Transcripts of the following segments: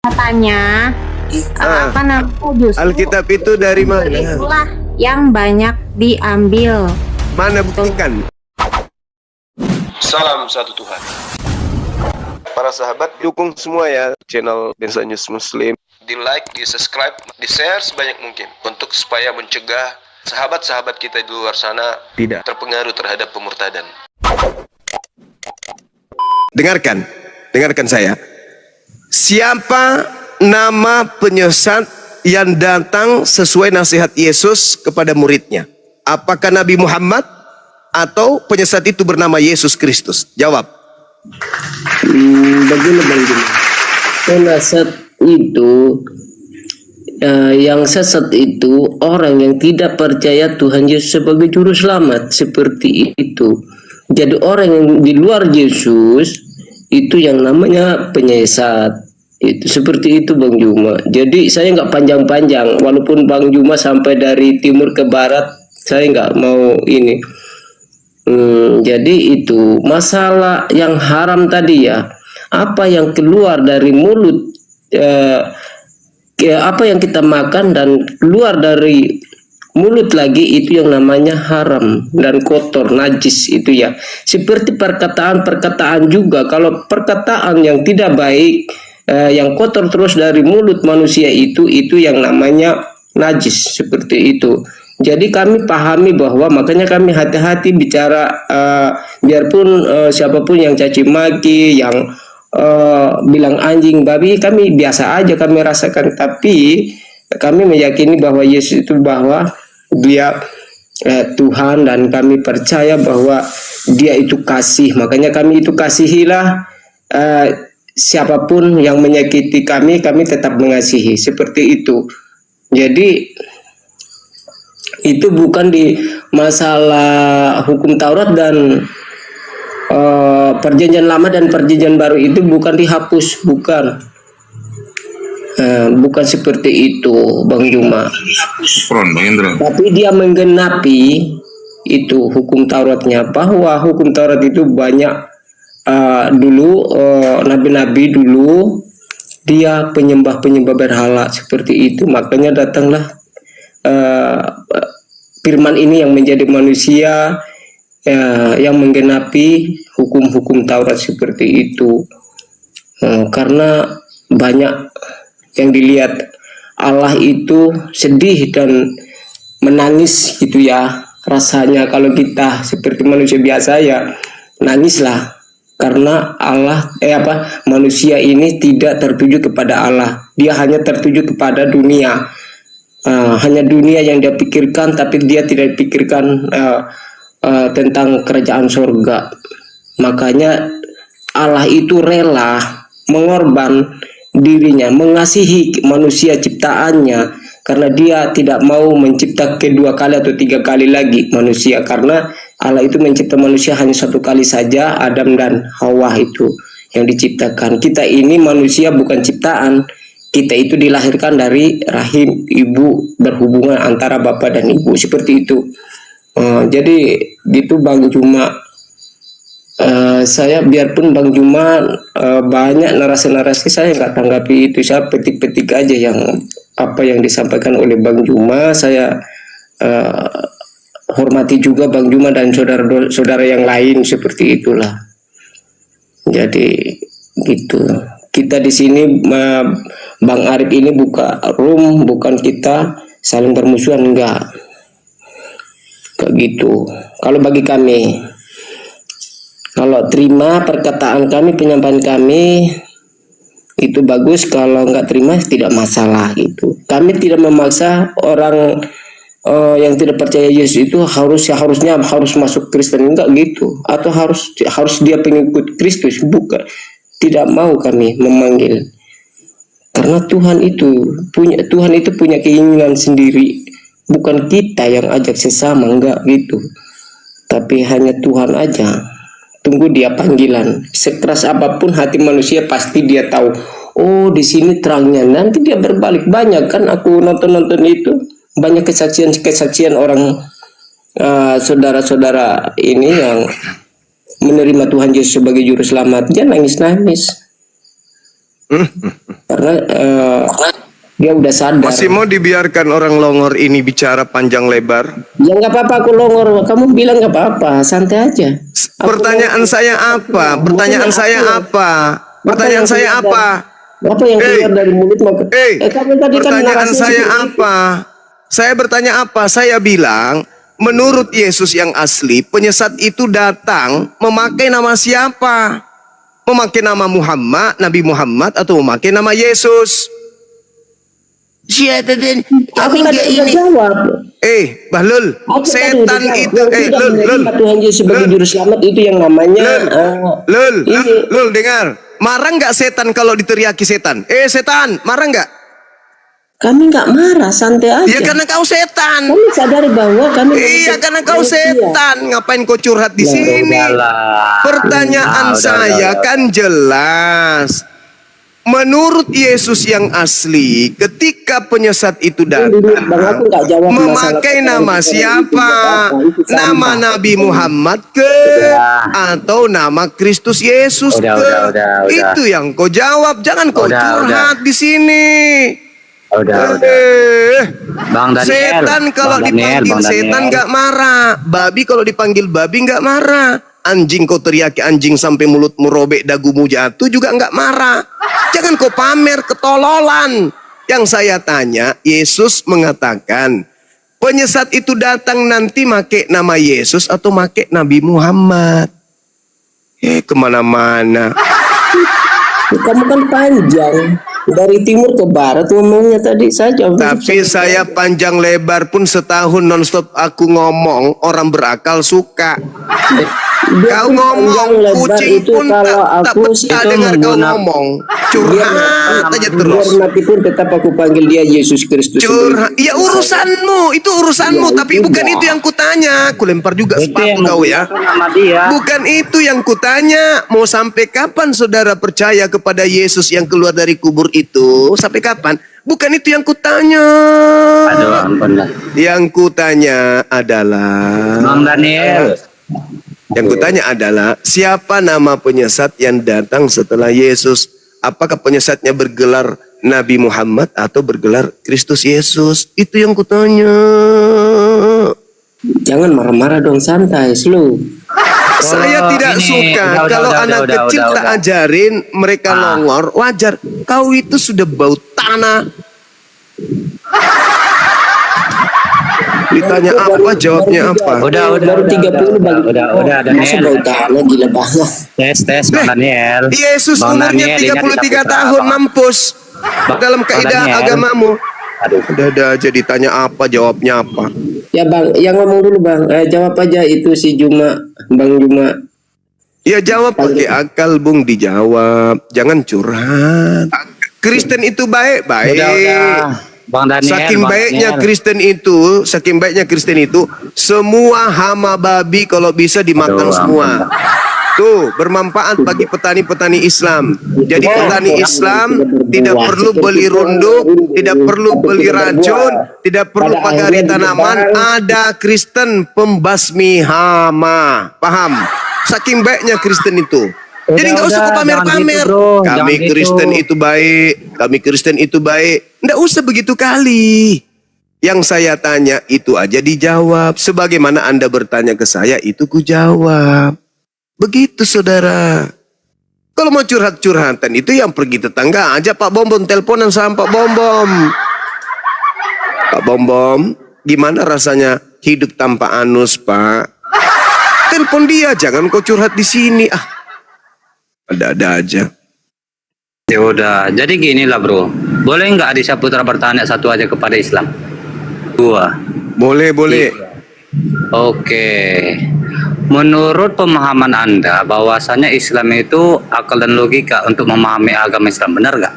Katanya apa namanya justru Alkitab itu dari mana? itulah yang banyak diambil. Mana buktikan? Salam satu Tuhan. Para sahabat dukung semua ya channel Densa News Muslim. Di like, di subscribe, di share sebanyak mungkin untuk supaya mencegah sahabat-sahabat kita di luar sana Tidak terpengaruh terhadap pemurtadan. Dengarkan saya. Siapa nama penyesat yang datang sesuai nasihat Yesus kepada muridnya? Apakah Nabi Muhammad atau penyesat itu bernama Yesus Kristus? Jawab. Begini Bang Juma, penyesat itu yang sesat itu orang yang tidak percaya Tuhan Yesus sebagai juru selamat, seperti itu. Jadi orang yang di luar Yesus itu yang namanya penyesat. Itu seperti itu Bang Juma. Jadi saya nggak panjang-panjang, walaupun Bang Juma sampai dari timur ke barat, saya nggak mau ini. Jadi itu masalah yang haram tadi ya, apa yang keluar dari mulut, apa yang kita makan dan keluar dari mulut lagi, itu yang namanya haram dan kotor, najis itu ya. Seperti perkataan-perkataan juga, kalau perkataan yang tidak baik, yang kotor terus dari mulut manusia itu yang namanya najis, seperti itu. Jadi kami pahami bahwa makanya kami hati-hati bicara, biarpun siapapun yang caci maki, yang bilang anjing, babi, kami biasa aja kami rasakan. Tapi kami meyakini bahwa Yesus itu bahwa dia Tuhan, dan kami percaya bahwa dia itu kasih. Makanya kami itu kasihilah siapapun yang menyakiti kami tetap mengasihi, seperti itu. Jadi itu bukan di masalah hukum Taurat dan perjanjian lama dan perjanjian baru itu bukan dihapus, bukan seperti itu Bang Juma. Tapi dia menggenapi itu hukum Tauratnya, bahwa hukum Taurat itu banyak dulu nabi-nabi dulu dia penyembah berhala seperti itu. Makanya datanglah firman ini yang menjadi manusia, yang menggenapi hukum-hukum Taurat seperti itu. Karena banyak yang dilihat Allah itu sedih dan menangis gitu ya. Rasanya kalau kita seperti manusia biasa ya nangislah, karena manusia ini tidak tertuju kepada Allah. Dia hanya tertuju kepada dunia. Hanya dunia yang dia pikirkan, tapi dia tidak pikirkan tentang kerajaan surga. Makanya Allah itu rela mengorban dirinya, mengasihi manusia ciptaannya, karena dia tidak mau mencipta kedua kali atau tiga kali lagi manusia, karena Allah itu mencipta manusia hanya satu kali saja, Adam dan Hawa itu yang diciptakan. Kita ini manusia bukan ciptaan. Kita itu dilahirkan dari rahim ibu, berhubungan antara bapak dan ibu, seperti itu. Jadi gitu Bang Juma. Saya biarpun Bang Juma banyak narasi-narasi, saya nggak tanggapi itu. Saya petik-petik aja yang apa yang disampaikan oleh Bang Juma. Saya hormati juga Bang Juma dan saudara-saudara yang lain, seperti itulah. Jadi gitu. Kita di sini Bang Arif ini buka room, bukan kita saling bermusuhan, enggak. Kayak gitu. Kalau bagi kami, kalau terima perkataan kami, penyampaian kami itu bagus, kalau enggak terima tidak masalah gitu. Kami tidak memaksa orang yang tidak percaya Yesus itu harusnya masuk Kristen, enggak gitu, atau harus dia pengikut Kristus, bukan. Tidak mau kami memanggil, karena Tuhan itu punya keinginan sendiri, bukan kita yang ajak sesama, enggak gitu. Tapi hanya Tuhan aja. Tunggu dia panggilan. Sekeras apapun hati manusia, pasti dia tahu, oh di sini terangnya, nanti dia berbalik. Banyak kan aku nonton itu, banyak kesaksian orang saudara-saudara ini yang menerima Tuhan Yesus sebagai juru selamat, dia nangis-nangis. karena dia udah sadar. Masih mau dibiarkan orang longor ini bicara panjang lebar? Ya nggak apa-apa aku longor, kamu bilang nggak apa-apa, santai aja. Pertanyaan saya apa? Pertanyaan saya apa? Pertanyaan saya apa? Apa yang keluar dari mulut mau kamu tadi kan pertanyaan narasinya saya seperti itu. apa? Saya bertanya apa? Saya bilang, menurut Yesus yang asli, penyesat itu datang memakai nama siapa? Memakai nama Muhammad, Nabi Muhammad, atau memakai nama Yesus? Siapa dan Aku tadi udah jawab. Bahlul, Aku tadi setan udah itu, jawab. Yang tidak Lul, menerima Tuhan Yesus sebagai juru selamat itu yang namanya Lul, dengar. Marah nggak setan kalau diteriaki setan? Setan, marah nggak? kami nggak marah, santai aja. Ya karena kau setan. Kami sadar bahwa kami Iya karena kau setan. Ngapain kau curhat di sini? Pertanyaan saya kan jelas. Menurut Yesus yang asli, ketika penyesat itu datang, memakai nama siapa? Nama Nabi Muhammad atau nama Kristus Yesus Itu yang kau jawab. Jangan kau curhat di sini. Bang Daniel, Setan kalau dipanggil setan nggak marah. Babi kalau dipanggil babi nggak marah. Anjing kau teriaki anjing sampai mulutmu robek, dagumu jatuh juga nggak marah. Jangan kau pamer ketololan. Yang saya tanya, Yesus mengatakan penyesat itu datang nanti make nama Yesus atau make Nabi Muhammad. Kemana-mana. Kamu kan panjang dari timur ke barat ngomongnya tadi saja. Tapi saya panjang lebar pun setahun nonstop aku ngomong, orang berakal suka. Kau ngomong, kucing pun tak betah dengar kau ngomong. Curhat aja terus. Biar mati pun tetap aku panggil dia Yesus Kristus. Curhat, ya urusanmu, itu urusanmu. Tapi bukan itu yang kutanya. Aku lempar juga sepatu kau ya. Bukan itu yang kutanya. Mau sampai kapan saudara percaya kepada Yesus yang keluar dari kubur itu? Sampai kapan? Bukan itu yang kutanya. Aduh, ampun lah. Yang kutanya adalah Bang Daniel. Yang kutanya adalah siapa nama penyesat yang datang setelah Yesus? Apakah penyesatnya bergelar Nabi Muhammad atau bergelar Kristus Yesus? Itu yang kutanya. Jangan marah-marah dong, santai, slow. Saya tidak suka kalau anak kecil tak ajarin mereka longor, wajar. Kau itu sudah bau tanah. Ditanya apa, jawabnya apa? Baru 30 Bang. Udah Masa Daniel. bau tanah, gila banget. Tes Bang Daniel. Yesus Bang umurnya Daniel, 33 ingat tahun, kita mampus. Dalam kaidah Daniel. agamamu. Aduh. Udah aja ditanya apa, jawabnya apa. Ya Bang, yang ngomong dulu Bang. Jawab aja itu si Juma, Bang Juma. Ya jawab pakai akal, Bung, dijawab. Jangan curhat. Kristen itu baik-baik. Udah. Bang Daniel. Saking Bang baiknya Daniel. Kristen itu, semua hama babi kalau bisa dimakan Aduh, semua. Tuh, bermanfaat bagi petani-petani Islam. Jadi petani Islam tidak perlu beli runduk, tidak perlu beli racun, tidak perlu pagari tanaman. Ada Kristen pembasmi hama. Paham? Saking baiknya Kristen itu. Jadi nggak usah kau pamer-pamer. Kami Kristen itu baik, kami Kristen itu baik. Nggak usah begitu kali. Yang saya tanya itu aja dijawab. Sebagaimana Anda bertanya ke saya, itu ku jawab. Begitu saudara. Kalau mau curhat-curhatan itu yang pergi tetangga aja. Pak Bombom, teleponan sama Pak Bombom. Pak Bombom, gimana rasanya hidup tanpa anus, Pak? Telepon dia, jangan kau curhat di sini. Ada-ada aja. Ya udah, jadi gini lah bro. Boleh nggak Adisa Putra bertanya satu aja kepada Islam? Dua. Boleh. Oke. Menurut pemahaman Anda, bahwasanya Islam itu akal dan logika untuk memahami agama Islam, benar nggak?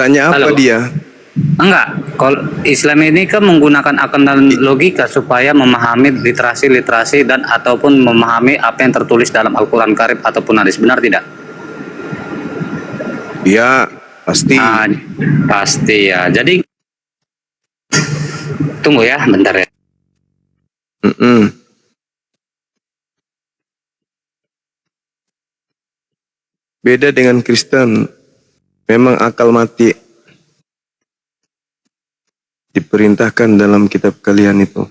Tanya apa Halo. dia? Enggak, kalau Islam ini kan menggunakan akal dan logika supaya memahami literasi dan ataupun memahami apa yang tertulis dalam Al-Quran Karim ataupun hadis, benar tidak? Ya, pasti. Pasti ya. Jadi tunggu ya, bentar ya. Beda dengan Kristen. Memang akal mati diperintahkan dalam kitab kalian itu.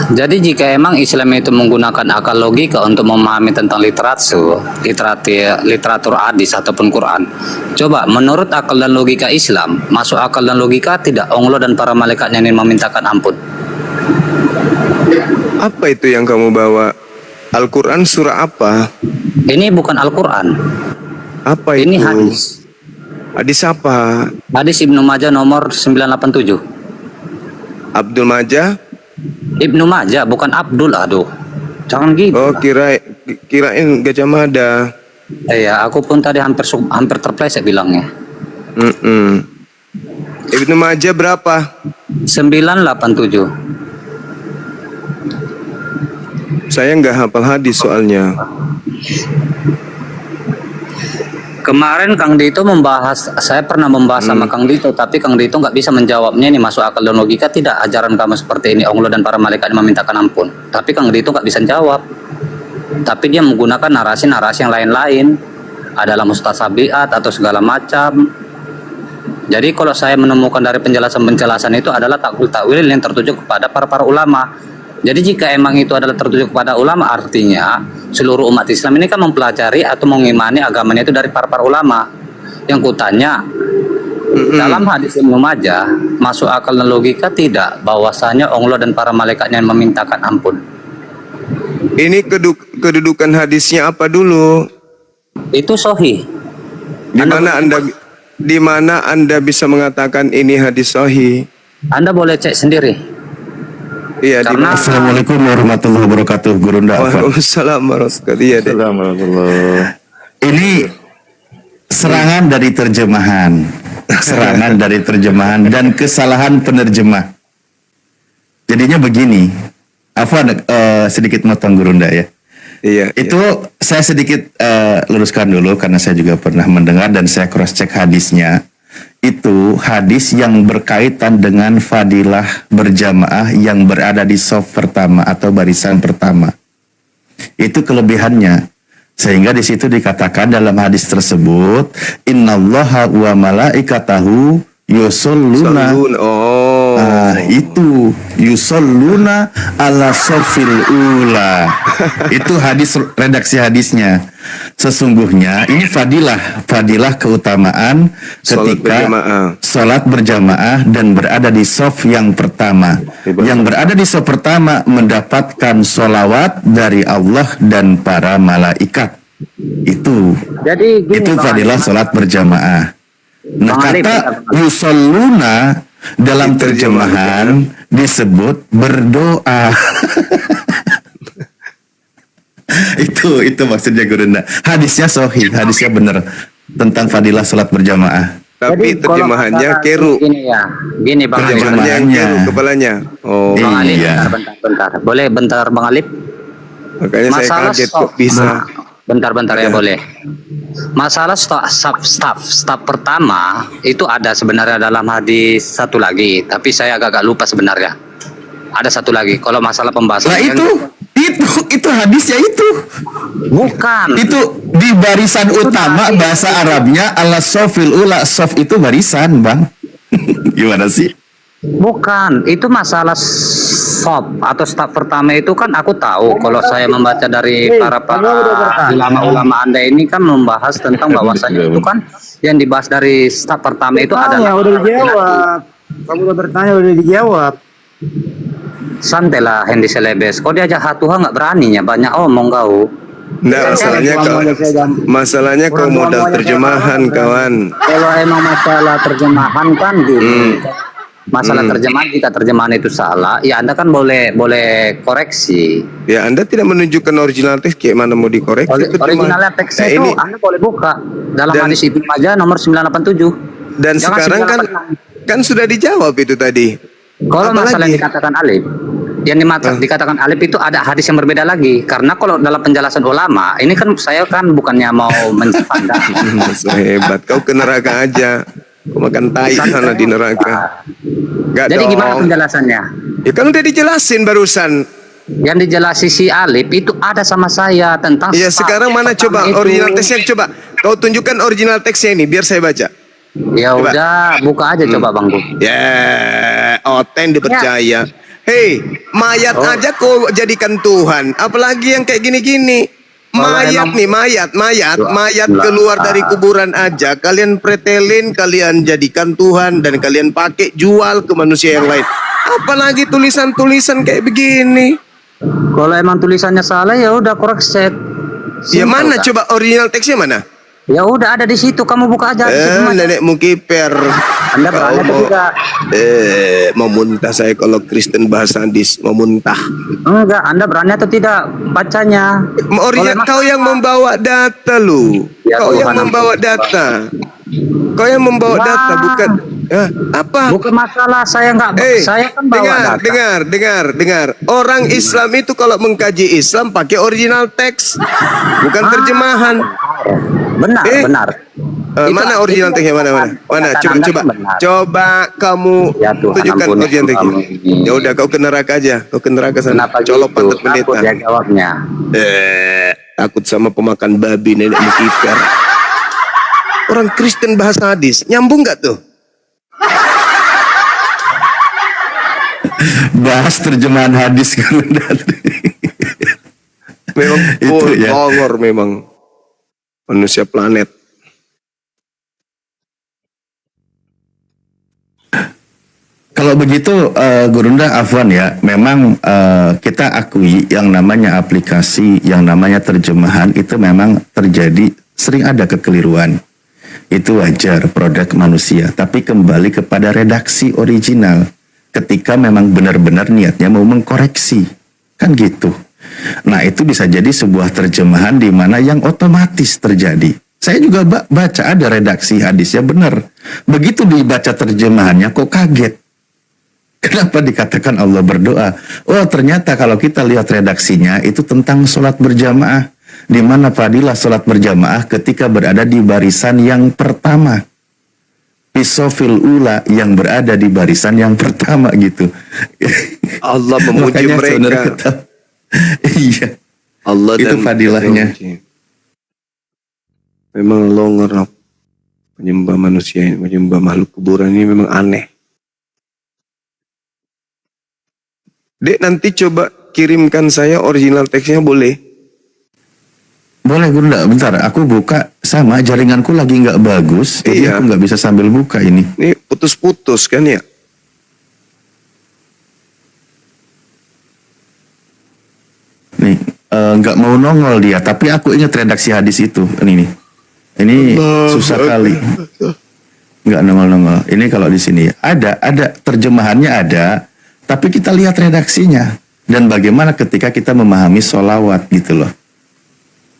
Jadi jika emang Islam itu menggunakan akal logika untuk memahami tentang literatur hadis ataupun Quran, coba menurut akal dan logika Islam, masuk akal dan logika tidak Allah dan para malaikatnya ini memintakan ampun? Apa itu yang kamu bawa? Al-Quran surah apa? Ini bukan Al-Quran, Apa ini itu? hadis. Hadis apa? Hadis Ibnu Majah nomor 987. Abdul Majah? Ibnu Majah, bukan Abdul, aduh. Jangan gitu. Oh, kirain Gajah Mada. Iya, aku pun tadi hampir terpleset bilangnya. Ibnu Majah berapa? 987. Saya nggak hafal hadis soalnya. Kemarin Kang Dito saya pernah membahas sama Kang Dito, tapi Kang Dito nggak bisa menjawabnya. Ini masuk akal dan logika tidak ajaran kamu seperti ini, Allah dan para malaikat memintakan ampun. Tapi Kang Dito nggak bisa jawab. Tapi dia menggunakan narasi-narasi yang lain-lain, adalah mustasabiat atau segala macam. Jadi kalau saya menemukan dari penjelasan-penjelasan itu adalah takwil-takwil yang tertuju kepada para ulama. Jadi jika emang itu adalah tertuju kepada ulama, artinya seluruh umat Islam ini kan mempelajari atau mengimani agamanya itu dari para ulama. Yang kutanya, dalam hadis Ibnu Majah, masuk akal dan logika tidak bahwasanya Allah dan para malaikatnya yang memintakan ampun? Ini kedudukan hadisnya apa dulu? Itu sahih. Di mana Anda bisa mengatakan ini hadis sahih? Anda boleh cek sendiri. Iya, Karena Assalamualaikum warahmatullahi wabarakatuh, Guru Nda. Waalaikumsalam warahmatullahi wabarakatuh. Ini serangan dari terjemahan, dan kesalahan penerjemah. Jadinya begini, sedikit motong Guru Nda ya. Iya. Itu saya sedikit luruskan dulu karena saya juga pernah mendengar dan saya cross check hadisnya. Itu hadis yang berkaitan dengan fadilah berjamaah yang berada di shaf pertama atau barisan pertama. Itu kelebihannya. Sehingga di situ dikatakan dalam hadis tersebut, innallaha wa malaikatahu yusalluna. Itu yusalluna ala shafil ula. Itu hadis, redaksi hadisnya. Sesungguhnya ini fadilah keutamaan ketika sholat berjamaah dan berada di shaf yang pertama. Yang berada di shaf pertama mendapatkan sholawat dari Allah dan para malaikat. Itu fadilah sholat berjamaah. Nah, kata yusalluna dalam terjemahan disebut berdoa. itu maksudnya Guru Nda. Hadisnya sahih, hadisnya benar tentang fadilah salat berjamaah. Tapi terjemahannya keru. Gini Bang Ali. Terjemahannya keru kepalanya. Oh. Bang Ali, Iya. bentar. Boleh bentar Bang Alip? Makanya saya kaget kok bisa. Bentar ya boleh. Masalah staf pertama itu ada sebenarnya dalam hadis satu lagi, tapi saya agak lupa sebenarnya. Ada satu lagi. Kalau masalah pembahasan Nah itu hadisnya itu. Bukan. Itu di barisan utama bahasa Arabnya ala sofil ula, sof itu barisan, Bang. Gimana sih? Bukan, itu masalah sop atau staf pertama itu kan aku tahu. Kalau saya membaca dari para ulama-ulama Anda ini kan membahas tentang bahwasanya itu kan yang dibahas dari staf pertama itu adalah udah dijawab. Kamu udah bertanya udah dijawab. Santai lah Hendy Selebes. Kau diajak hatuha nggak beraninya, banyak omong kau. Nggak, masalahnya kau modal terjemahan, kawan. Kalau emang masalah terjemahan kan gini. Masalah terjemahan, jika terjemahan itu salah, ya Anda kan boleh koreksi. Ya, Anda tidak menunjukkan original teks, kayak mana mau dikoreksi? Originalnya teksnya itu Anda boleh buka dalam hadis Ibnu Majah nomor 987. Dan sekarang kan sudah dijawab itu tadi. Kalau masalah yang dikatakan Alif, yang dikatakan alif itu ada hadis yang berbeda lagi. Karena kalau dalam penjelasan ulama, ini kan saya kan bukannya mau menjepanda. So hebat, kau ke neraka aja. Kau makan tai sana di neraka. Gak Jadi dong. gimana penjelasannya? Ya kan udah dijelasin barusan. Yang dijelasi si alif itu ada sama saya tentang. Ya sekarang mana coba itu. original teksnya, coba kau tunjukkan original teksnya ini biar saya baca. Ya Coba. udah, buka aja coba Bang Bu. Ya, Oten dipercaya. Hei, mayat Oh. aja kau jadikan Tuhan, apalagi yang kayak gini-gini. Kalau Mayat emang- nih, mayat Lah. keluar dari kuburan aja, kalian pretelin, kalian jadikan Tuhan dan kalian pakai jual ke manusia yang lain. Apalagi tulisan-tulisan kayak begini. Kalau emang tulisannya salah ya udah koreksi. Ya mana coba original teksnya mana? Ya udah ada di situ, kamu buka aja. di situ, Mas. Nenek Mukiper. Anda berani atau tidak? Mau muntah saya kalau Kristen bahasa hadis, mau muntah. Enggak, Anda berani atau tidak bacanya? Kau yang membawa data lu. Ya, Kau yang Tuhan membawa ampun. data. Kau yang membawa Wah. data, bukan apa? Bukan masalah saya enggak, saya kan bawa data. dengar. Orang Islam itu kalau mengkaji Islam pakai original teks, bukan terjemahan. Benar, benar. Itu- Mana original itu teksnya, mana? perkataan Coba, Anda coba, kan benar. coba kamu Ya Tuhan, tunjukkan ampuni original teksnya. kami. Ya udah, kau ke neraka aja, kau ke neraka sana. Kenapa Colok gitu? pantat Takut dia pendeta. jawabnya. Takut sama pemakan babi nenek Mukiper. Orang Kristen bahasa hadis, nyambung nggak tuh? Bahas terjemahan hadis kalau Memang Itu ya. longor memang manusia planet. Kalau begitu Gurunda Afwan ya, memang kita akui yang namanya aplikasi, yang namanya terjemahan itu memang terjadi, sering ada kekeliruan. Itu wajar, produk manusia. Tapi kembali kepada redaksi original, ketika memang benar-benar niatnya mau mengkoreksi, kan gitu. Nah itu bisa jadi sebuah terjemahan di mana yang otomatis terjadi. Saya juga baca ada redaksi hadisnya benar. Begitu dibaca terjemahannya kok kaget. Kenapa dikatakan Allah berdoa? Oh ternyata kalau kita lihat redaksinya itu tentang sholat berjamaah. Di mana fadilah sholat berjamaah ketika berada di barisan yang pertama. Pisofil ula yang berada di barisan yang pertama gitu. Allah memuji Makanya saudara mereka. ketahui. Iya. Allah Itu dan fadilahnya. Memang longor menyembah manusia, menyembah makhluk kuburan ini memang aneh. Dek nanti coba kirimkan saya original teksnya boleh? Boleh Gunda, bentar aku buka, sama jaringanku lagi nggak bagus, jadi Iya. aku nggak bisa sambil buka ini. Ini putus-putus kan ya? Nih, nggak mau nongol dia, tapi aku ingat redaksi hadis itu. Ini nih. Ini susah kali. Nggak nongol-nongol. Ini kalau di sini ada terjemahannya ada, tapi kita lihat redaksinya dan bagaimana ketika kita memahami sholawat gitu loh.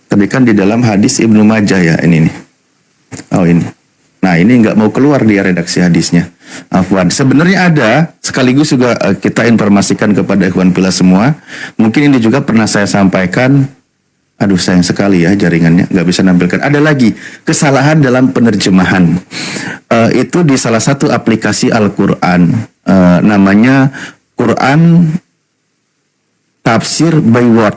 Tapi kan di dalam hadis Ibnu Majah ya ini nih. Oh ini. Nah ini nggak mau keluar dia redaksi hadisnya. Afwan. Sebenarnya ada, sekaligus juga kita informasikan kepada ikhwan pila semua. Mungkin ini juga pernah saya sampaikan. Aduh sayang sekali ya jaringannya nggak bisa nampilkan. Ada lagi kesalahan dalam penerjemahan. Itu di salah satu aplikasi Al-Quran. Namanya Quran Tafsir by Word.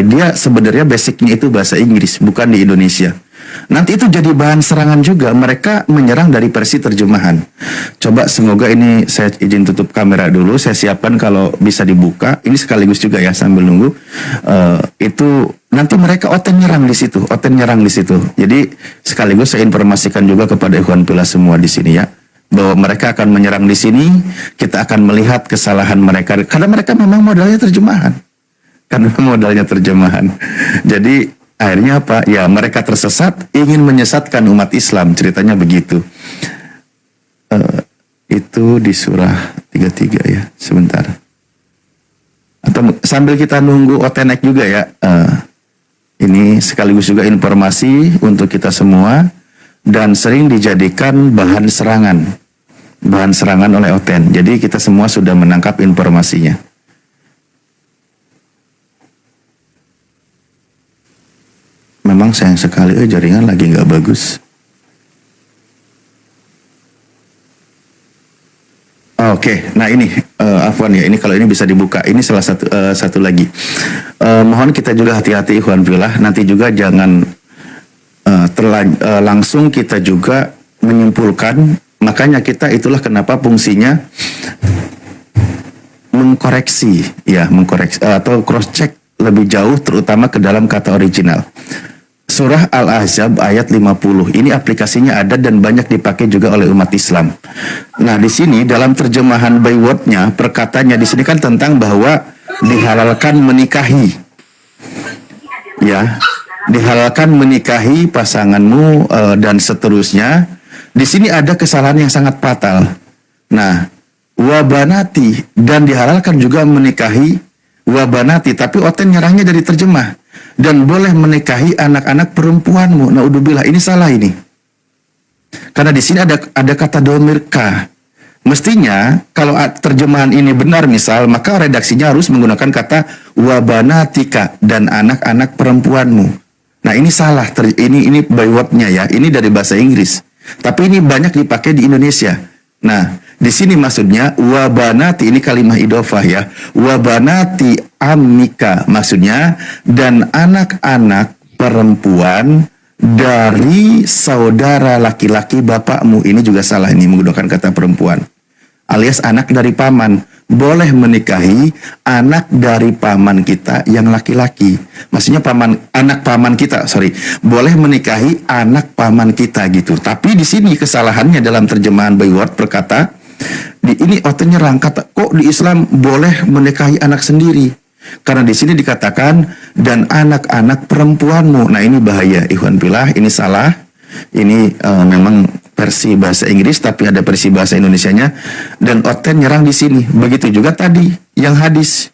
Dia sebenarnya basicnya itu bahasa Inggris, bukan di Indonesia. Nanti itu jadi bahan serangan juga. Mereka menyerang dari versi terjemahan. Coba semoga ini saya izin tutup kamera dulu. Saya siapkan kalau bisa dibuka. Ini sekaligus juga ya sambil nunggu. Itu nanti mereka oten nyerang di situ. Jadi sekaligus saya informasikan juga kepada ikhwan pila semua di sini ya, bahwa mereka akan menyerang di sini. Kita akan melihat kesalahan mereka karena mereka memang modalnya terjemahan. Jadi akhirnya apa? Ya mereka tersesat, ingin menyesatkan umat Islam, ceritanya begitu. Itu di surah 33 ya, sebentar. Atau sambil kita nunggu Otenek juga ya. Ini sekaligus juga informasi untuk kita semua dan sering dijadikan bahan serangan oleh Oten. Jadi kita semua sudah menangkap informasinya. memang sayang sekali jaringan lagi nggak bagus. Oke, nah ini Afwan ya, ini kalau ini bisa dibuka. Ini salah satu lagi. Mohon kita juga hati-hati ikhwan fillah. Nanti juga jangan langsung kita juga menyimpulkan. Makanya kita itulah kenapa fungsinya mengkoreksi atau cross check lebih jauh, terutama ke dalam kata original. Surah Al-Ahzab ayat 50. Ini aplikasinya ada dan banyak dipakai juga oleh umat Islam. Nah, di sini dalam terjemahan by word-nya, perkataannya di sini kan tentang bahwa dihalalkan menikahi. Ya, dihalalkan menikahi pasanganmu dan seterusnya. Di sini ada kesalahan yang sangat fatal. Nah, wabanati, dan dihalalkan juga menikahi wabanati, tapi Oten nyerahnya dari terjemah. Dan boleh menikahi anak-anak perempuanmu. Naudzubillah, ini salah ini. Karena di sini ada kata domir ka. Mestinya kalau terjemahan ini benar misal, maka redaksinya harus menggunakan kata wabanatika, dan anak-anak perempuanmu. Nah, ini salah. Ini by word-nya ya. Ini dari bahasa Inggris. Tapi ini banyak dipakai di Indonesia. Nah, di sini maksudnya wabanati, ini kalimah idofah ya. Wabanati amika, maksudnya dan anak-anak perempuan dari saudara laki-laki bapakmu. Ini juga salah, ini menggunakan kata perempuan. Alias anak dari paman. Boleh menikahi anak dari paman kita yang laki-laki. Maksudnya anak paman kita, boleh menikahi anak paman kita gitu. Tapi di sini kesalahannya dalam terjemahan by word berkata, ini Otennya rangkat, kok di Islam boleh menikahi anak sendiri? Karena di sini dikatakan dan anak-anak perempuanmu. Nah, ini bahaya ikhwan fillah, ini salah. Ini memang versi bahasa Inggris, tapi ada versi bahasa Indonesianya, dan Oten nyerang di sini. Begitu juga tadi yang hadis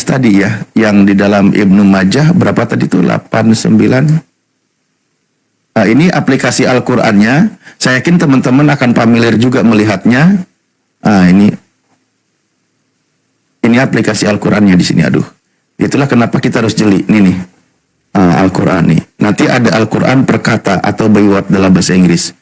tadi ya, yang di dalam Ibnu Majah berapa tadi itu 89. Nah, ini aplikasi Al-Qur'annya. Saya yakin teman-teman akan familiar juga melihatnya. Nah, ini aplikasi Al-Qur'annya di sini. Aduh, itulah kenapa kita harus jeli. Ini nih. Al-Quran nih. Nanti ada Al-Quran perkata atau by word dalam bahasa Inggris.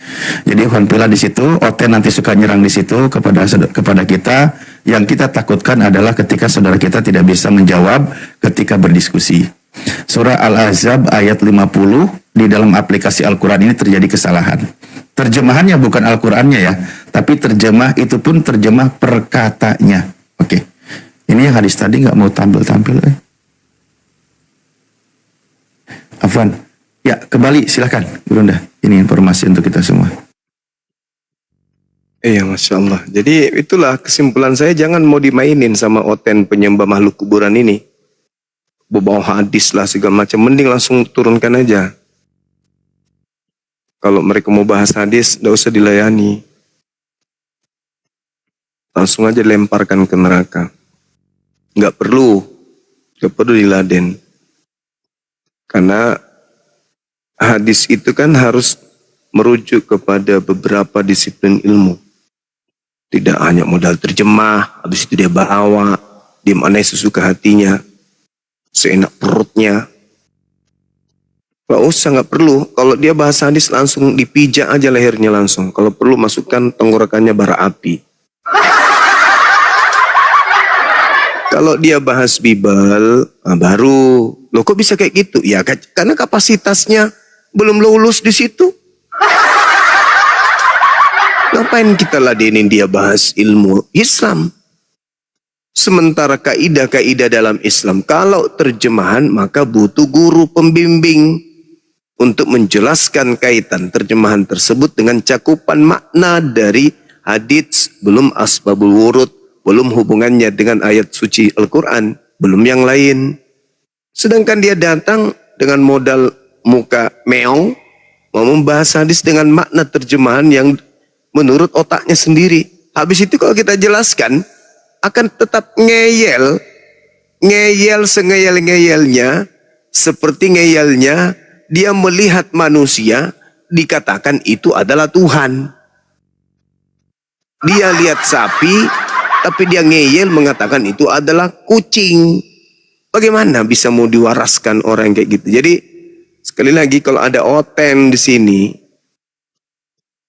Jadi ikhwan fillah di situ, Oten nanti suka nyerang di situ kepada kita. Yang kita takutkan adalah ketika saudara kita tidak bisa menjawab ketika berdiskusi. Surah Al-Ahzab ayat 50, di dalam aplikasi Al-Quran ini terjadi kesalahan. Terjemahannya bukan Al-Qurannya ya, tapi itu pun terjemah perkatanya. Oke. Ini yang hadis tadi nggak mau tampil-tampil. Afwan, ya kembali silakan Bunda. Ini informasi untuk kita semua. Iya, Masya Allah. Jadi itulah kesimpulan saya, jangan mau dimainin sama Oten penyembah makhluk kuburan ini. Bawa hadis lah segala macam, mending langsung turunkan aja. Kalau mereka mau bahas hadis, tidak usah dilayani. Langsung aja lemparkan ke neraka. Nggak perlu diladen. Karena hadis itu kan harus merujuk kepada beberapa disiplin ilmu. Tidak hanya modal terjemah, habis itu dia bawa, dia mana sesuka hatinya, seenak perutnya. Nggak perlu. Kalau dia bahas hadis langsung dipijak aja lehernya langsung. Kalau perlu masukkan tenggorokannya bara api. Kalau dia bahas Bible, baru, loh kok bisa kayak gitu? Ya karena kapasitasnya belum lulus di situ. Ngapain kita ladenin dia bahas ilmu Islam? Sementara kaidah-kaidah dalam Islam, kalau terjemahan maka butuh guru pembimbing untuk menjelaskan kaitan terjemahan tersebut dengan cakupan makna dari hadits, belum asbabul wurud, belum hubungannya dengan ayat suci Al-Quran, belum yang lain. Sedangkan dia datang dengan modal muka meong, mau membahas hadis dengan makna terjemahan yang menurut otaknya sendiri. Habis itu kalau kita jelaskan, akan tetap ngeyel sengeyel-ngeyelnya, seperti ngeyelnya dia melihat manusia, dikatakan itu adalah Tuhan. Dia lihat sapi, tapi dia ngeyel mengatakan itu adalah kucing. Bagaimana bisa mau diwaraskan orang kayak gitu? Jadi Sekali lagi, kalau ada oten di sini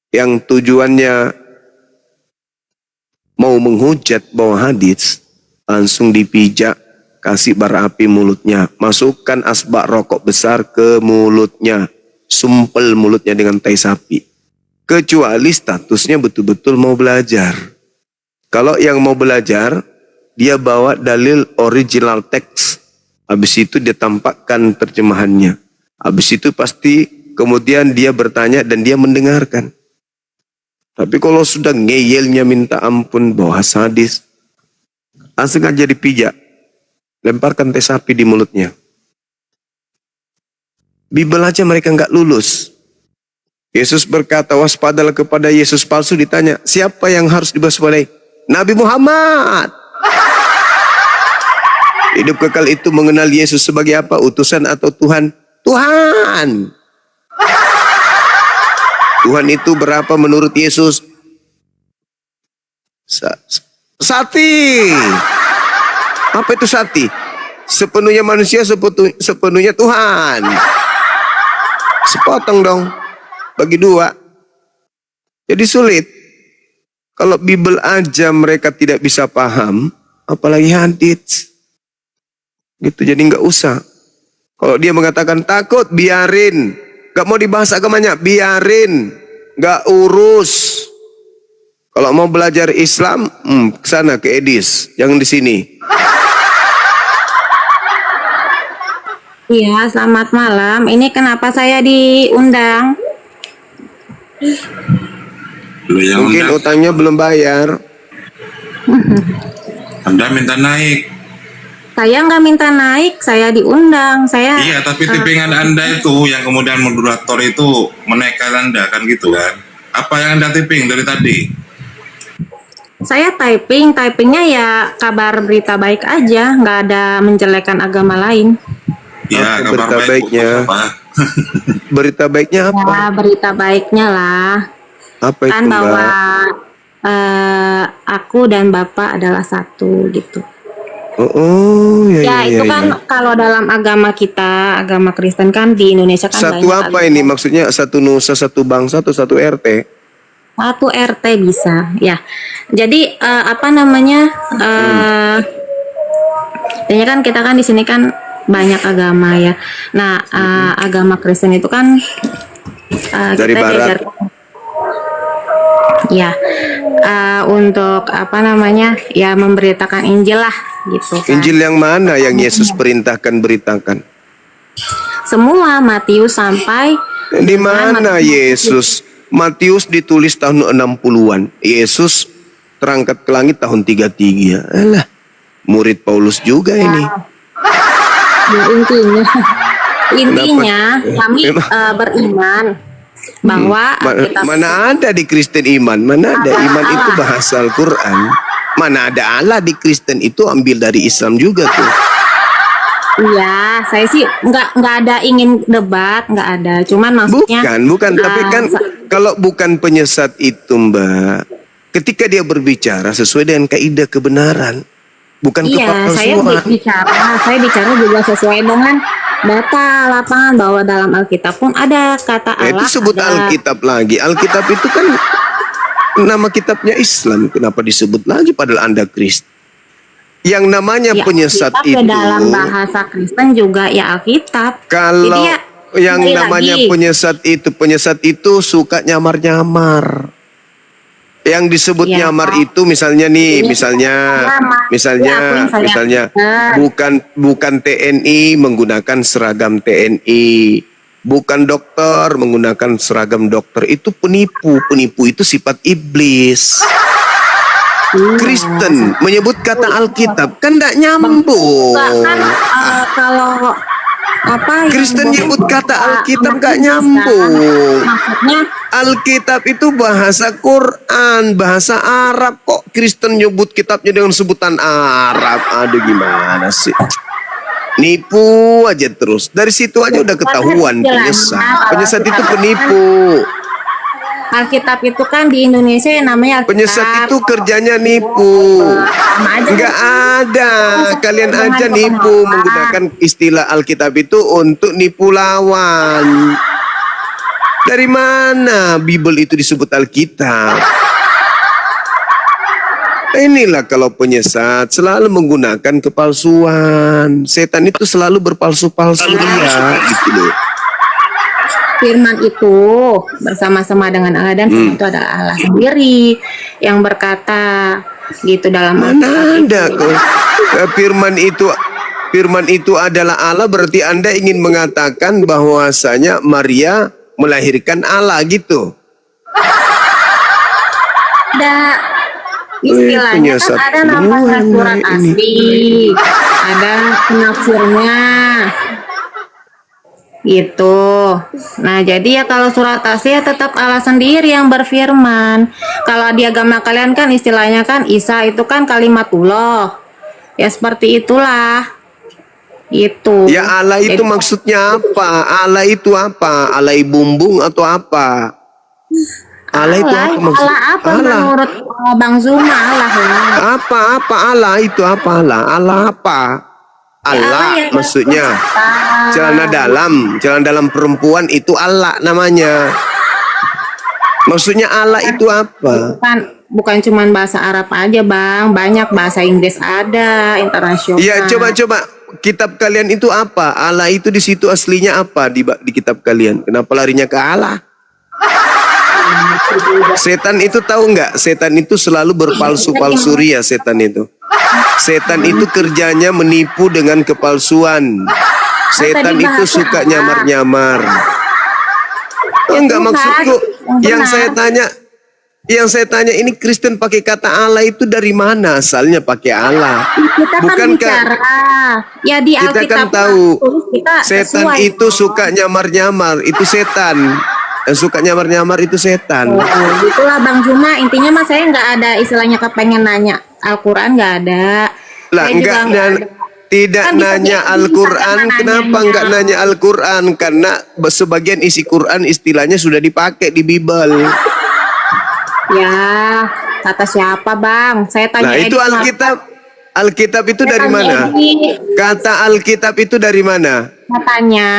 yang tujuannya mau menghujat bawa hadis, langsung dipijak, kasih bara api mulutnya, masukkan asbak rokok besar ke mulutnya, sumpel mulutnya dengan tai sapi. Kecuali statusnya betul-betul mau belajar. Kalau yang mau belajar, dia bawa dalil original teks, habis itu dia tampakkan terjemahannya. Habis itu pasti kemudian dia bertanya dan dia mendengarkan. Tapi kalau sudah ngeyelnya minta ampun, bahas hadis, langsung aja dipijak, lemparkan teh sapi di mulutnya. Bibel aja mereka nggak lulus. Yesus berkata, waspadalah kepada Yesus palsu. Ditanya, siapa yang harus diwaspadai? Nabi Muhammad. Hidup kekal itu mengenal Yesus sebagai apa? Utusan atau Tuhan? Tuhan. Tuhan itu berapa menurut Yesus? Sati. Apa itu sati? Sepenuhnya manusia, sepenuhnya Tuhan. Sepotong dong, bagi dua. Jadi sulit. Kalau Bible aja mereka tidak bisa paham, apalagi hadits. Gitu, jadi nggak usah. Kalau dia mengatakan takut, biarin. Gak mau dibahas agamanya, biarin. Gak urus. Kalau mau belajar Islam, ke sana, ke Edis, jangan di sini. Iya, selamat malam. Ini kenapa saya diundang? Mungkin utangnya belum bayar. Anda minta naik. Saya nggak minta naik, saya diundang. Iya, tapi tippingan Anda itu yang kemudian moderator itu menaikkan Anda kan gitu kan? Apa yang Anda tipping dari tadi? Saya typingnya ya kabar berita baik aja, nggak ada menjelekan agama lain. Ya, Apa kabar berita baik baiknya? apa? Berita baiknya apa? Ya, berita baiknya lah. Apa itu, Kan bahwa Mbak? aku dan Bapak adalah satu gitu. Ya, Itu kan kalau dalam agama kita, agama Kristen kan di Indonesia kan satu banyak apa ini? Maksudnya satu nusa, satu bangsa, atau satu RT? satu RT bisa, ya. Jadi apa namanya? Intinya kan kita kan di sini kan banyak agama ya. Nah, agama Kristen itu kan Dari kita barat. ya untuk apa namanya? Ya memberitakan Injil lah gitu kan. Injil yang mana yang Yesus perintahkan beritakan? Semua Matius sampai Di mana Yesus? Matius ditulis tahun 60-an. Yesus terangkat ke langit tahun 33. Alah, murid Paulus juga ini. Ya, intinya kami beriman bahwa Alkitab Mana ada di Kristen iman? Mana ada iman itu bahasa Al-Quran? Mana ada Allah di Kristen itu ambil dari Islam juga tuh. Iya, saya sih nggak ada ingin debat, nggak ada. Cuman maksudnya Bukan. Tapi kan kalau bukan penyesat itu, Mbak, ketika dia berbicara sesuai dengan kaidah kebenaran, bukan iya, saya bicara juga sesuai dengan data lapangan bahwa dalam Alkitab pun ada kata Allah. Itu sebut Alkitab lagi. Alkitab itu kan nama kitabnya Islam. Kenapa disebut lagi padahal Anda Kristen? Yang namanya penyesat Alkitab itu dalam bahasa Kristen juga ya Alkitab. kalau Jadi ya, yang kembali namanya lagi. penyesat itu suka nyamar-nyamar. Yang disebut Ya. nyamar itu misalnya nih, Ini misalnya akuin saya benar. bukan TNI menggunakan seragam TNI, bukan dokter menggunakan seragam dokter, itu penipu. Penipu itu sifat iblis. Kristen menyebut kata Alkitab kan tidak nyambung. Kan kalau apa yang Kristen nyebut kata Alkitab gak umat nyambung. Islam, maksudnya Alkitab itu bahasa Quran, bahasa Arab. Kok Kristen nyebut kitabnya dengan sebutan Arab? Aduh, gimana sih? Nipu aja terus. Dari situ aja udah ketahuan penyesat. Penyesat itu penipu. Alkitab itu kan di Indonesia yang namanya Alkitab. Penyesat itu kerjanya nipu. Sama aja. Enggak ada. Kalian aja nipu menggunakan istilah Alkitab itu untuk nipu lawan. Dari mana Bible itu disebut Alkitab? Inilah kalau penyesat selalu menggunakan kepalsuan. Setan itu selalu berpalsu-palsu dia, gitu loh. Firman itu bersama-sama dengan Allah dan firman itu adalah Allah sendiri yang berkata gitu dalam Mana ada kok. Firman itu adalah Allah, berarti Anda ingin mengatakan bahwasanya Maria melahirkan Allah gitu. ada istilahnya kan ada namanya surat asli, ada penafsirnya gitu. Nah jadi ya kalau surat asli ya tetap Allah sendiri yang berfirman. Kalau di agama kalian kan istilahnya kan Isa itu kan kalimatullah, ya seperti itulah itu. Ya Allah itu Jadi, maksudnya apa? Allah itu apa? Allah bumbung atau apa? Allah itu apa maksud? Allah apa Allah. menurut Bang Zuma Allah lah. Apa Allah itu apa Allah? Allah apa? Allah Ya, maksudnya celana dalam perempuan itu Allah namanya. Maksudnya Allah itu apa? Bukan cuman bahasa Arab aja Bang, banyak bahasa Inggris ada, internasional. Ya coba kitab kalian itu apa? Allah itu di situ aslinya apa di kitab kalian? Kenapa larinya ke Allah? Setan itu tahu nggak? Setan itu selalu berpalsu-palsu ria. Setan itu kerjanya menipu dengan kepalsuan. Setan itu suka nyamar-nyamar. Enggak maksudku. Yang saya tanya ini Kristen pakai kata Allah itu dari mana asalnya pakai Allah? Kita kan bicara ya di kita Alkitab kan tahu kita setan sesuai. itu suka nyamar-nyamar, itu setan. Yang suka nyamar-nyamar itu setan. Itulah Bang Juma, intinya mas saya nggak ada istilahnya kepengen nanya Al-Quran, nggak ada. Lah Saya juga enggak nggak ada. tidak Kan bisa nanya jadi Al-Quran, bisa kenapa nanyanya. enggak nanya Al-Quran? Karena sebagian isi Quran istilahnya sudah dipakai di Bible. Ya kata siapa Bang? Saya tanya. Nah itu Alkitab itu dari mana? Kata Alkitab itu dari mana? Katanya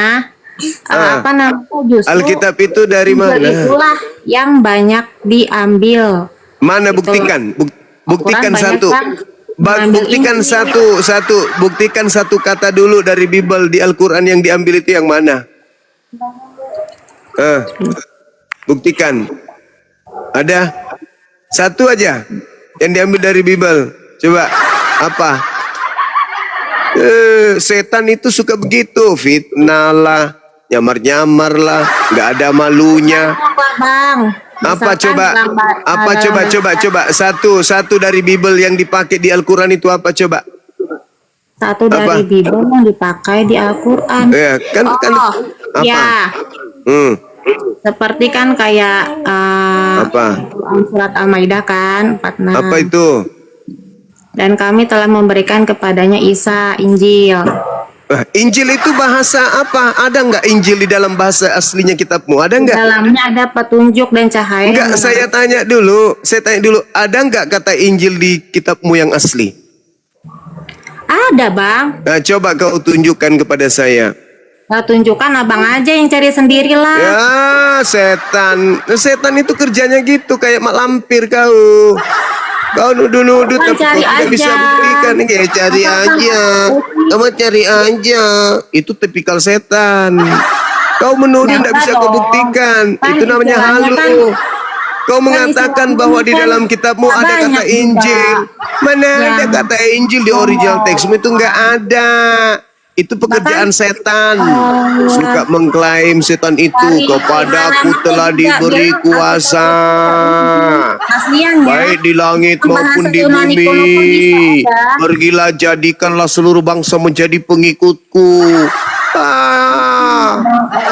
apa namanya justru Alkitab itu dari mana? itulah yang banyak diambil. Mana Gitu. buktikan? Buktikan Al-Quran satu. banyak kan Buktikan mengambil satu. Buktikan satu kata dulu dari Bible di Al-Quran yang diambil itu yang mana? Buktikan. Ada satu aja yang diambil dari Bible. Coba apa? Setan itu suka begitu, fitnah lah, nyamar-nyamar lah, nggak ada malunya. Bang. Apa Misalkan coba satu dari Bible yang dipakai di Al-Quran itu apa coba? Satu dari Apa? Bible yang dipakai di Al-Quran. Ya, kan apa? Ya. Seperti kan kayak Apa? surat Al-Maidah kan 46. Apa itu? Dan kami telah memberikan kepadanya Isa Injil. Injil itu bahasa apa? Ada nggak Injil di dalam bahasa aslinya kitabmu? Ada nggak? Dalamnya ada petunjuk dan cahaya. Enggak, saya tanya dulu. Ada nggak kata Injil di kitabmu yang asli? Ada Bang. Nah, coba kau tunjukkan kepada saya. Nah, tunjukkan abang aja yang cari sendirilah. Ya, setan. Setan itu kerjanya gitu, kayak mak lampir kau. Kau nuduh-nuduh Abang tapi kau cari tidak bisa aja. buktikan. Kayak cari aja. Kamu cari aja. Itu tipikal setan. Kau menuduh Nah, tidak bisa kau dong. buktikan. Kan Itu namanya istilahnya halu. kan- Kau mengatakan istilahnya bahwa di kan dalam kitabmu ada banyak kata juga. Injil. Mana Ya. ada kata Injil di original teksmu itu enggak ada. Itu pekerjaan setan. Suka mengklaim setan itu Dari kepadaku mana telah juga diberi dia kuasa. Asliannya. Baik di langit maupun Bahasa di Yunani kuno pun bumi. bisa ada. Pergilah jadikanlah seluruh bangsa menjadi pengikutku.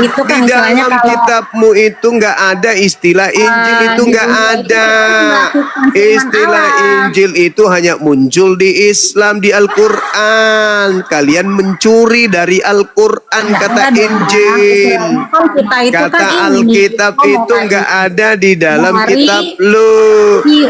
Itu Di kan istilahnya dalam kalau kitabmu itu nggak ada istilah Injil, itu nggak ada. Istilah Injil itu hanya muncul di Islam, di Al-Quran. Kalian mencuri dari Al-Quran kata Injil. kan kita itu Kata kan ini, Alkitab ngomong itu kan nggak ada di dalam Dari- kitab lu.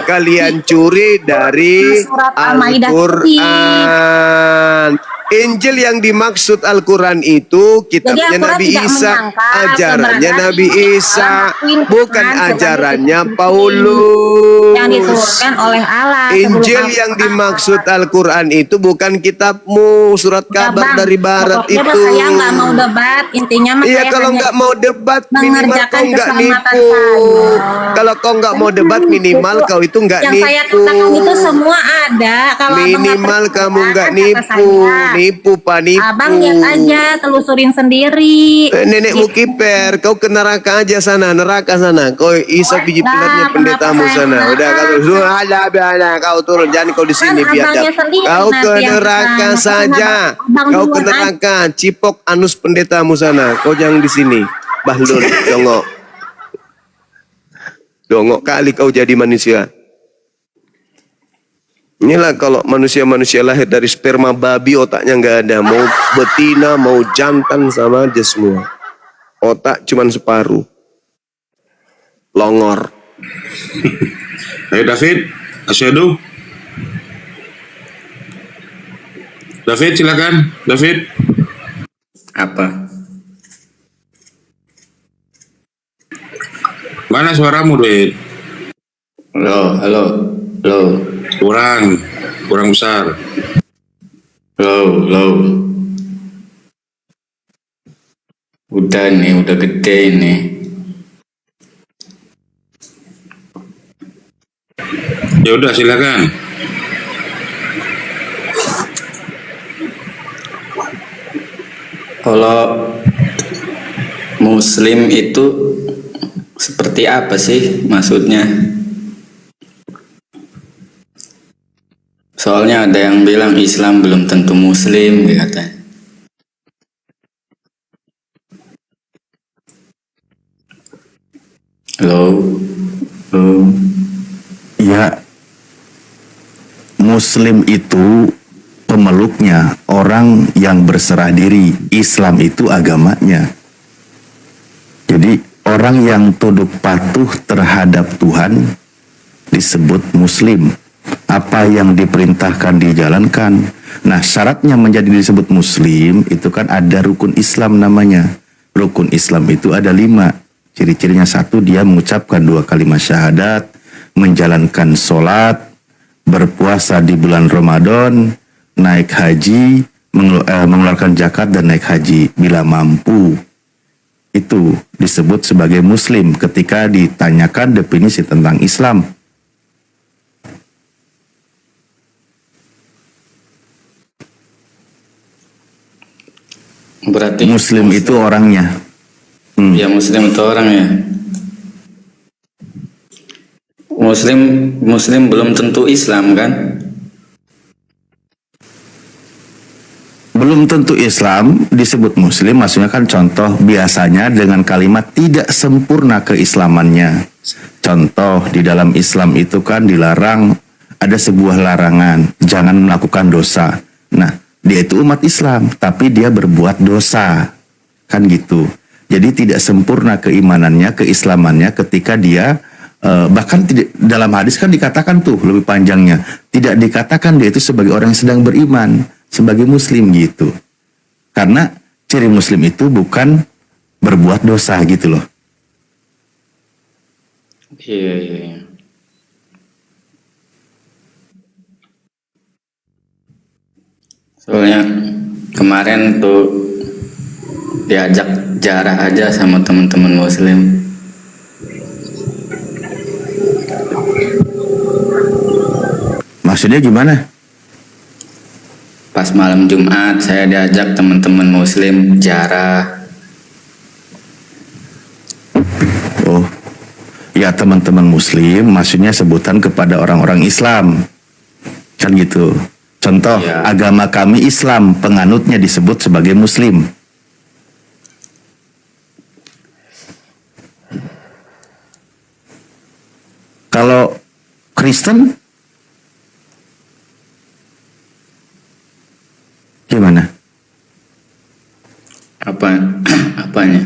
Kalian curi dari Surat Al-Maidah itu Al-Quran. Injil yang dimaksud Al-Quran itu kitabnya Al-Quran Nabi tidak Isa, menyangka ajarannya keberadaan Nabi Injil Isa, Al-Quran bukan sebagai ajarannya kitab Paulus. yang diturunkan oleh Allah sebelum Injil Al-Quran. yang dimaksud Al-Quran itu bukan kitabmu, surat Ya, kabar Bang, dari barat pokoknya itu. saya nggak mau debat, intinya mah Iya, saya kalau hanya nggak mau debat minimal mengerjakan kau nggak keselamatan nipu. saya. Kalau kau nggak mau debat minimal kau itu nggak yang saya nipu. katakan itu semua ada. Kalau abang nggak Minimal percaya, kamu nggak kata nipu, saya. nipu pak nipu. Abang lihat aja, telusurin sendiri. Nenekmu kiper, kau ke neraka aja sana, neraka sana. Kau isap biji Nah, pilatnya pendetamu kenapa saya sana. kenapa? Udah kau turun, jangan kau di sini Kan biar abangnya jatuh. sendiri Kau nanti ke yang neraka kesana. saja. Abang Kau ke duluan aja. neraka, cipok anus pendetamu sana. Kau jangan di sini. Bahlul, dongok. Dongok kali kau jadi manusia. Inilah kalau manusia-manusia lahir dari sperma babi, otaknya nggak ada. Mau betina, mau jantan sama aja semua. Otak cuman separuh. Longor. Ayo David, asyhadu. David silakan, David. Apa? Mana suaramu, David? Halo, halo, halo, Kurang besar. halo, halo. Udah nih, udah gede nih. Ya udah silakan. Kalau Muslim itu seperti apa sih maksudnya? Soalnya ada yang bilang Islam belum tentu Muslim, katanya. Halo, halo. Ya, Muslim itu pemeluknya, orang yang berserah diri. Islam itu agamanya. Jadi orang yang tunduk patuh terhadap Tuhan disebut Muslim. Apa yang diperintahkan dijalankan. Nah, syaratnya menjadi disebut Muslim itu kan ada rukun Islam namanya. Rukun Islam itu ada 5. Ciri-cirinya 1, dia mengucapkan 2 kalimat syahadat, menjalankan sholat, berpuasa di bulan Ramadan, naik haji, mengeluarkan zakat dan naik haji bila mampu. Itu disebut sebagai Muslim ketika ditanyakan definisi tentang Islam. Berarti Muslim itu orangnya. ya Muslim itu orang ya. Muslim belum tentu Islam kan? Belum tentu Islam disebut Muslim, maksudnya kan contoh biasanya dengan kalimat tidak sempurna keislamannya. Contoh di dalam Islam itu kan dilarang, ada sebuah larangan, jangan melakukan dosa. Nah, dia itu umat Islam, tapi dia berbuat dosa. Kan gitu. Jadi tidak sempurna keimanannya, keislamannya ketika dia bahkan tidak, dalam hadis kan dikatakan tuh lebih panjangnya, tidak dikatakan dia itu sebagai orang yang sedang beriman, sebagai Muslim gitu. Karena ciri Muslim itu bukan berbuat dosa gitu loh. Iya, iya, iya. Soalnya kemarin tuh diajak jarah aja sama teman-teman Muslim. Maksudnya gimana? Pas malam Jumat saya diajak teman-teman Muslim jarah. Oh, ya teman-teman Muslim maksudnya sebutan kepada orang-orang Islam. Kan gitu. Contoh, Ya. agama kami Islam, penganutnya disebut sebagai Muslim. Kalau Kristen gimana? Apanya?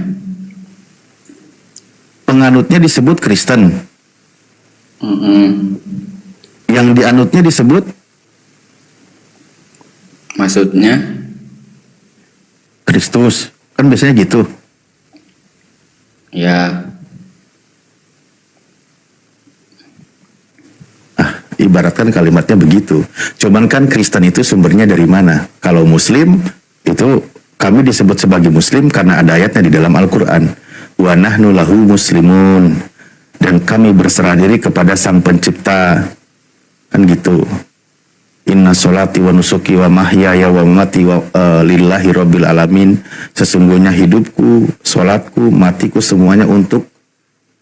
Penganutnya disebut Kristen. Yang dianutnya disebut Maksudnya? Kristus. Kan biasanya gitu. Ya, Ibaratkan kalimatnya begitu. Cuman kan Kristen itu sumbernya dari mana? Kalau Muslim itu kami disebut sebagai Muslim karena ada ayatnya di dalam Al-Quran. Wa nahnu lahu muslimun. Dan kami berserah diri kepada Sang Pencipta. Kan gitu. Inna sholati wa nusuki wa mahyaya wa mamati wa lillahi rabbil alamin. Sesungguhnya hidupku, sholatku, matiku semuanya untuk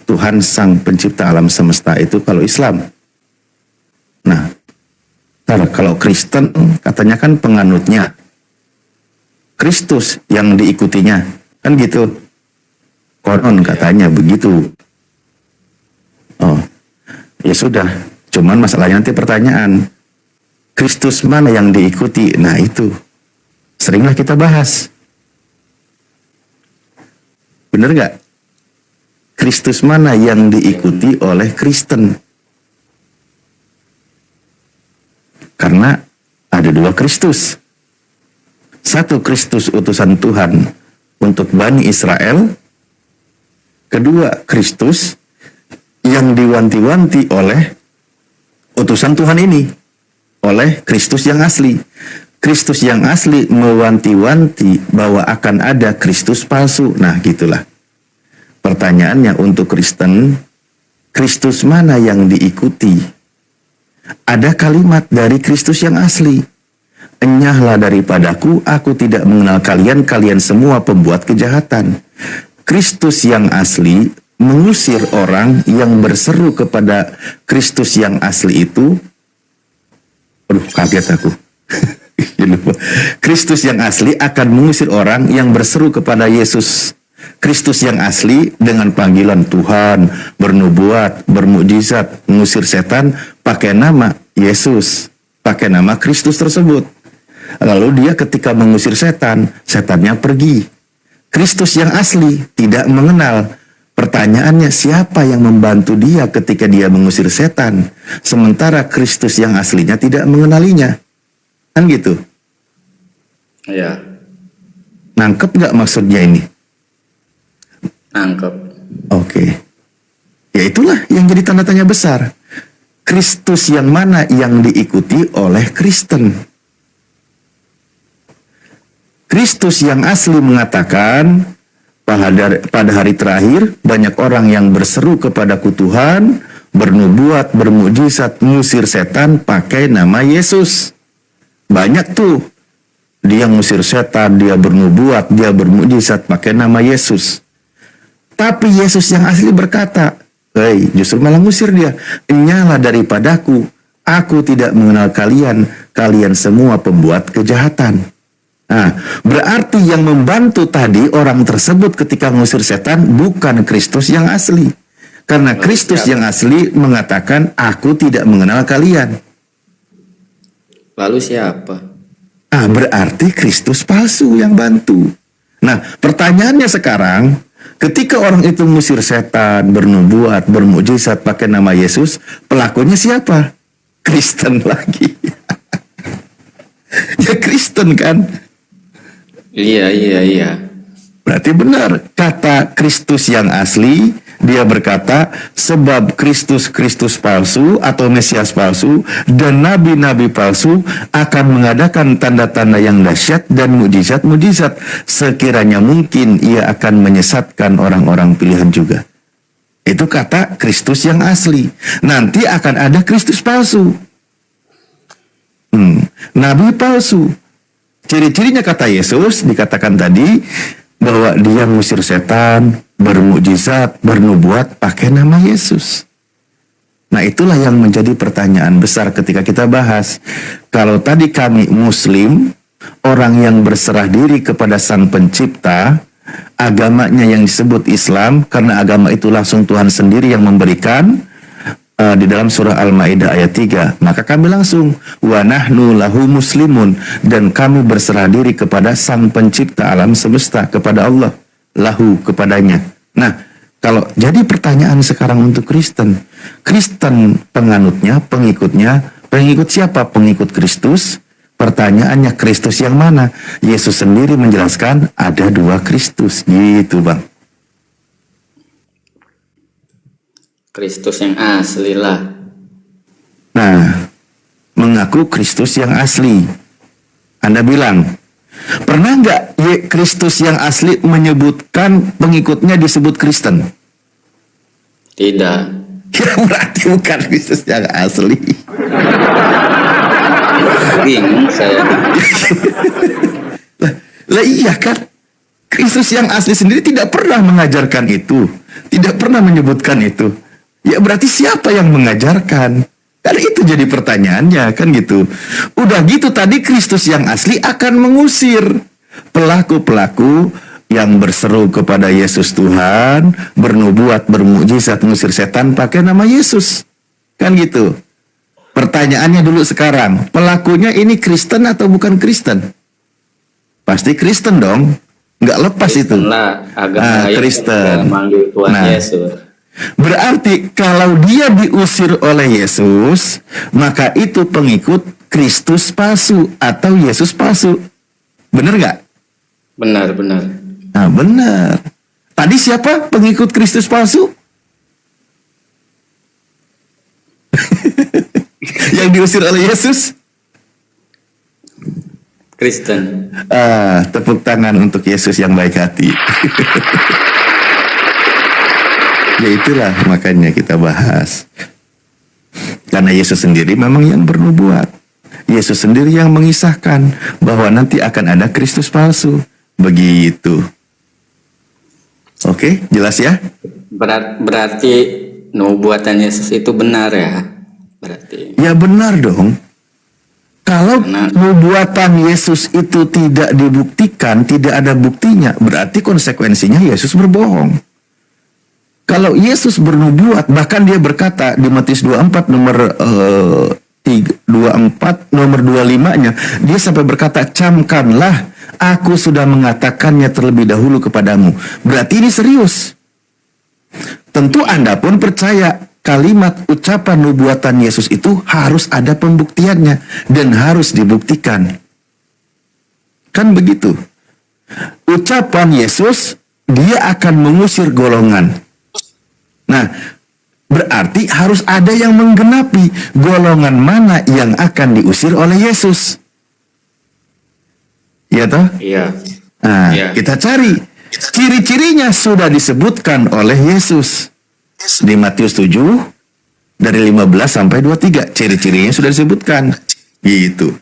Tuhan Sang Pencipta alam semesta. Itu kalau Islam. Nah, kalau Kristen katanya kan penganutnya Kristus yang diikutinya, kan gitu. Konon katanya begitu. Oh, ya sudah. Cuman masalahnya nanti pertanyaan, Kristus mana yang diikuti? Nah itu, seringlah kita bahas. Bener gak? Kristus mana yang diikuti oleh Kristen? Karena ada dua Kristus. Satu Kristus utusan Tuhan untuk Bani Israel. Kedua Kristus yang diwanti-wanti oleh utusan Tuhan ini. Oleh Kristus yang asli. Kristus yang asli mewanti-wanti bahwa akan ada Kristus palsu. Nah gitulah. Pertanyaannya untuk Kristen, Kristus mana yang diikuti? Ada kalimat dari Kristus yang asli. Enyahlah daripadaku, aku tidak mengenal kalian, kalian semua pembuat kejahatan. Kristus yang asli mengusir orang yang berseru kepada Kristus yang asli itu. Aduh, kaget aku. Kristus yang asli akan mengusir orang yang berseru kepada Yesus Kristus yang asli dengan panggilan Tuhan, bernubuat, bermukjizat, mengusir setan, pakai nama Yesus, pakai nama Kristus tersebut. Lalu dia ketika mengusir setan, setannya pergi. Kristus yang asli tidak mengenal. Pertanyaannya, siapa yang membantu dia ketika dia mengusir setan? Sementara Kristus yang aslinya tidak mengenalinya. Kan gitu? ya, Nangkep nggak maksudnya ini? nangkep. Oke. Ya itulah yang jadi tanda tanya besar. Kristus yang mana yang diikuti oleh Kristen? Kristus yang asli mengatakan, pada hari terakhir banyak orang yang berseru kepadaku Tuhan, bernubuat, bermukjizat, mengusir setan pakai nama Yesus. Banyak tuh. Dia mengusir setan, dia bernubuat, dia bermukjizat pakai nama Yesus. Tapi Yesus yang asli berkata, hei, justru malah ngusir dia. Enyahlah daripadaku, aku tidak mengenal kalian, kalian semua pembuat kejahatan. Nah, berarti yang membantu tadi orang tersebut ketika mengusir setan bukan Kristus yang asli. Karena Kristus yang asli mengatakan, aku tidak mengenal kalian. Lalu siapa? Ah, berarti Kristus palsu yang bantu. Nah, pertanyaannya sekarang, ketika orang itu mengusir setan, bernubuat, bermukjizat pakai nama Yesus, pelakunya siapa? Kristen lagi. Ya Kristen kan? Iya. Berarti benar kata Kristus yang asli. Dia berkata, sebab Kristus palsu atau Mesias palsu dan nabi-nabi palsu akan mengadakan tanda-tanda yang dahsyat dan mujizat-mujizat. Sekiranya mungkin ia akan menyesatkan orang-orang pilihan juga. Itu kata Kristus yang asli. Nanti akan ada Kristus palsu. Nabi palsu. Ciri-cirinya kata Yesus dikatakan tadi bahwa dia mengusir setan, bermukjizat, bernubuat pakai nama Yesus. Nah, itulah yang menjadi pertanyaan besar ketika kita bahas. Kalau tadi kami Muslim, orang yang berserah diri kepada Sang Pencipta, agamanya yang disebut Islam karena agama itu langsung Tuhan sendiri yang memberikan. di dalam surah Al-Maidah ayat 3, maka kami langsung wa nahnu lahu muslimun, dan kami berserah diri kepada Sang Pencipta alam semesta, kepada Allah, lahu, kepadanya. Nah, kalau jadi pertanyaan sekarang untuk Kristen, Kristen penganutnya, pengikut siapa? Pengikut Kristus. Pertanyaannya, Kristus yang mana? Yesus sendiri menjelaskan ada 2 Kristus, gitu Bang. Kristus yang asli lah. Nah, mengaku Kristus yang asli. Anda bilang, pernah nggak Kristus yang asli menyebutkan pengikutnya disebut Kristen? Tidak. Ya berarti bukan Kristus yang asli. Bingung saya. Lah iya kan? Kristus yang asli sendiri tidak pernah mengajarkan itu. Tidak pernah menyebutkan itu. Ya berarti siapa yang mengajarkan? Karena itu jadi pertanyaannya, kan gitu. Udah gitu tadi Kristus yang asli akan mengusir pelaku-pelaku yang berseru kepada Yesus Tuhan, bernubuat, bermukjizat, mengusir setan pakai nama Yesus. Kan gitu. Pertanyaannya dulu sekarang, pelakunya ini Kristen atau bukan Kristen? Pasti Kristen dong. Nggak lepas Kristen itu. lah, agama Kristen. manggil Tuhan Yesus. Berarti kalau dia diusir oleh Yesus, maka itu pengikut Kristus palsu atau Yesus palsu. Benar nggak? Benar. Nah, benar. Tadi siapa pengikut Kristus palsu? Yang diusir oleh Yesus? Kristen. Tepuk tangan untuk Yesus yang baik hati. Ya itulah makanya kita bahas. Karena Yesus sendiri memang yang bernubuat. Yesus sendiri yang mengisahkan bahwa nanti akan ada Kristus palsu. Begitu. Oke, jelas ya? Berarti nubuatan Yesus itu benar ya? Berarti. Ya benar dong. Kalau nubuatan Yesus itu tidak dibuktikan, tidak ada buktinya, berarti konsekuensinya Yesus berbohong. Kalau Yesus bernubuat, bahkan dia berkata di Matius 24 nomor 24 nomor 25-nya, dia sampai berkata, camkanlah, aku sudah mengatakannya terlebih dahulu kepadamu. Berarti ini serius. Tentu Anda pun percaya kalimat ucapan nubuatan Yesus itu harus ada pembuktiannya dan harus dibuktikan. Kan begitu. Ucapan Yesus, dia akan mengusir golongan. Nah, berarti harus ada yang menggenapi golongan mana yang akan diusir oleh Yesus. Iya toh? Iya. Nah, Iya. kita cari. Ciri-cirinya sudah disebutkan oleh Yesus. Di Matius 7, dari 15 sampai 23. Ciri-cirinya sudah disebutkan. Gitu.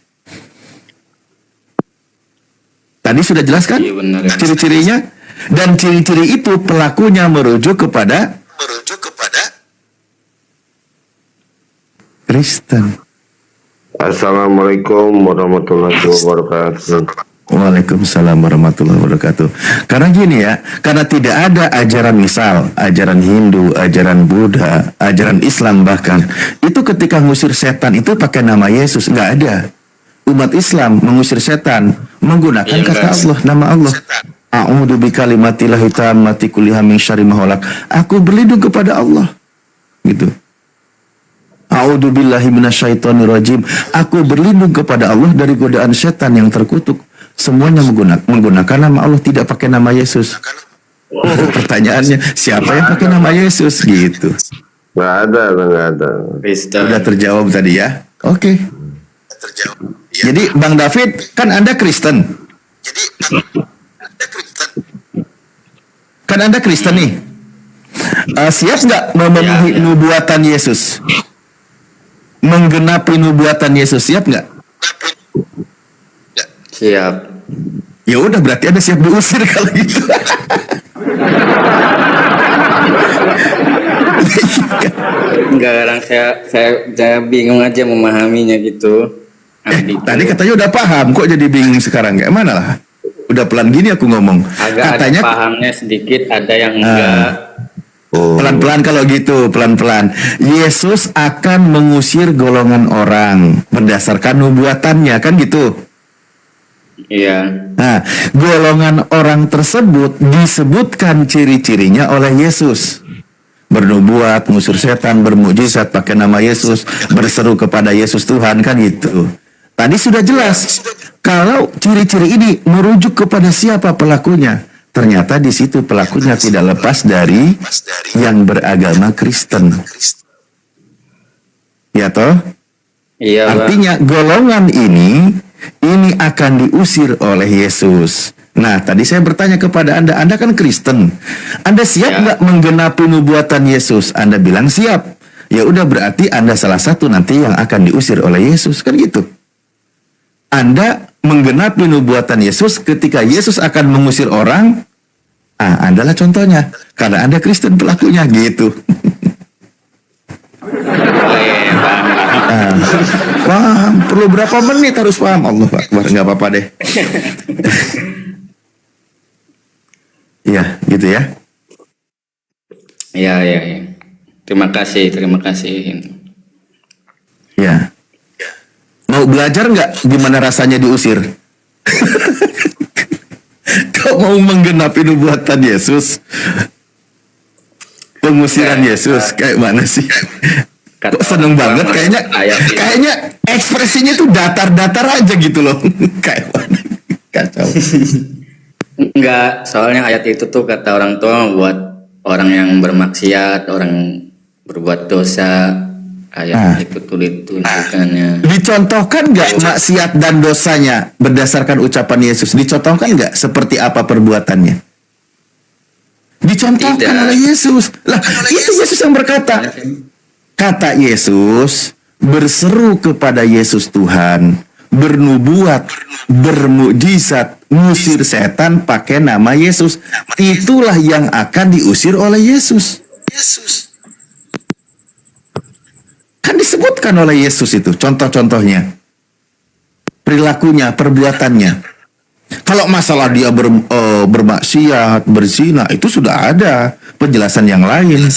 Tadi sudah jelaskan? Iya, benar. Ciri-cirinya. Dan ciri-ciri itu pelakunya merujuk kepada Kristen. Assalamualaikum warahmatullahi wabarakatuh. Waalaikumsalam warahmatullahi wabarakatuh. Karena gini ya, karena tidak ada ajaran misal, ajaran Hindu, ajaran Buddha, ajaran Islam bahkan, itu ketika ngusir setan itu pakai nama Yesus, nggak ada. Umat Islam mengusir setan menggunakan kata Allah, nama Allah. A'udzu bikalimatillahi tammati kulliha min syarri ma khalaq. Aku berlindung kepada Allah. Gitu. A'udzu billahi minasyaitonir rajim. Aku berlindung kepada Allah dari godaan setan yang terkutuk. Semuanya menggunakan nama Allah, tidak pakai nama Yesus. Pertanyaannya, siapa yang pakai nama Yesus? Gitu. Nggak ada. Kristen. Sudah terjawab tadi ya. Oke. Jadi Bang David, kan Anda Kristen. Kan Anda Kristen nih. Siap nggak memenuhi nubuatan Yesus? Menggenapi nubuatan Yesus, siap nggak? Siap. Ya udah, berarti Anda siap diusir kalau gitu. Enggak, kadang saya bingung aja memahaminya gitu. Tadi katanya udah paham, kok jadi bingung sekarang? Kayak mana lah? Udah pelan gini aku ngomong. Agak Katanya ada pahamnya sedikit, ada yang enggak. Oh. Pelan-pelan kalau gitu, pelan-pelan. Yesus akan mengusir golongan orang berdasarkan nubuatannya, kan gitu. Iya. Nah, golongan orang tersebut disebutkan ciri-cirinya oleh Yesus. Bernubuat, ngusir setan, bermukjizat pakai nama Yesus, berseru kepada Yesus Tuhan, kan gitu. Tadi sudah jelas. Kalau ciri-ciri ini merujuk kepada siapa pelakunya, ternyata di situ pelakunya tidak lepas dari yang beragama Kristen. Ya toh? Iya, Pak. Artinya golongan ini akan diusir oleh Yesus. Nah, tadi saya bertanya kepada Anda kan Kristen. Anda siap nggak menggenapi nubuatan Yesus? Anda bilang siap. Ya udah, berarti Anda salah satu nanti yang akan diusir oleh Yesus, kan gitu. Anda menggenapi nubuatan Yesus ketika Yesus akan mengusir orang. Anda lah contohnya. Karena Anda Kristen pelakunya, gitu. Paham, perlu berapa menit harus paham. Allah Akbar, nggak apa-apa deh. Iya, gitu ya. Iya, iya, iya. Terima kasih, terima kasih. Ya. Mau belajar nggak gimana rasanya diusir? Kau mau menggenapi nubuatan Yesus? Pengusiran Yesus kayak mana sih? Kok seneng banget kayaknya ekspresinya tuh datar-datar aja gitu loh. Kayak mana? Kacau. Enggak, soalnya ayat itu tuh kata orang tua buat orang yang bermaksiat, orang berbuat dosa. Ayat itu tuh ditunjukkannya. Dicontohkan nggak maksiat dan dosanya berdasarkan ucapan Yesus? Dicontohkan nggak seperti apa perbuatannya? Dicontohkan oleh Yesus. Lah, itu Yesus yang berkata. Kata Yesus, berseru kepada Yesus Tuhan, bernubuat, bermukjizat, ngusir setan pakai nama Yesus. Itulah yang akan diusir oleh Yesus. Kan disebutkan oleh Yesus itu contoh-contohnya, perilakunya, perbuatannya. Kalau masalah dia bermaksiat, berzina, itu sudah ada penjelasan yang lain.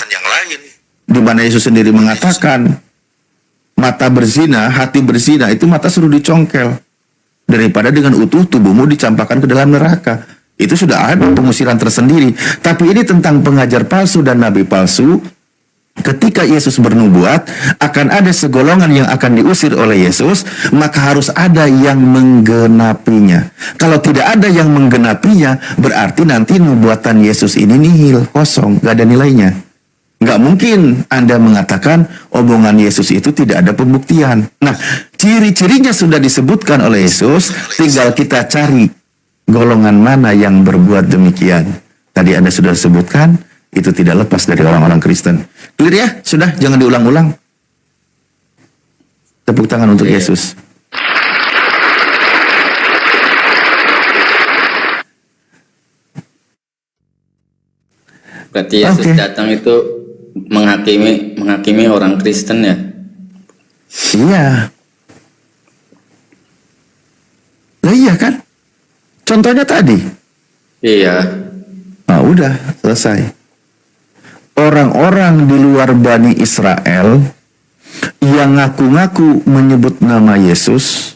Di mana Yesus sendiri mengatakan, mata berzina, hati berzina, itu mata suruh dicongkel. Daripada dengan utuh tubuhmu dicampakkan ke dalam neraka. Itu sudah ada pengusiran tersendiri. Tapi ini tentang pengajar palsu dan nabi palsu. Ketika Yesus bernubuat, akan ada segolongan yang akan diusir oleh Yesus, maka harus ada yang menggenapinya. Kalau tidak ada yang menggenapinya, berarti nanti nubuatan Yesus ini nihil, kosong, gak ada nilainya. Nggak mungkin Anda mengatakan omongan Yesus itu tidak ada pembuktian. Nah, ciri-cirinya sudah disebutkan oleh Yesus, tinggal kita cari golongan mana yang berbuat demikian. Tadi Anda sudah sebutkan, itu tidak lepas dari orang-orang Kristen. Clear ya? Sudah, jangan diulang-ulang. Tepuk tangan untuk Yesus. Berarti Yesus datang itu menghakimi orang Kristen ya? Iya. Lah iya kan? Contohnya tadi. Iya. Nah, udah selesai. Orang-orang di luar Bani Israel yang ngaku-ngaku menyebut nama Yesus,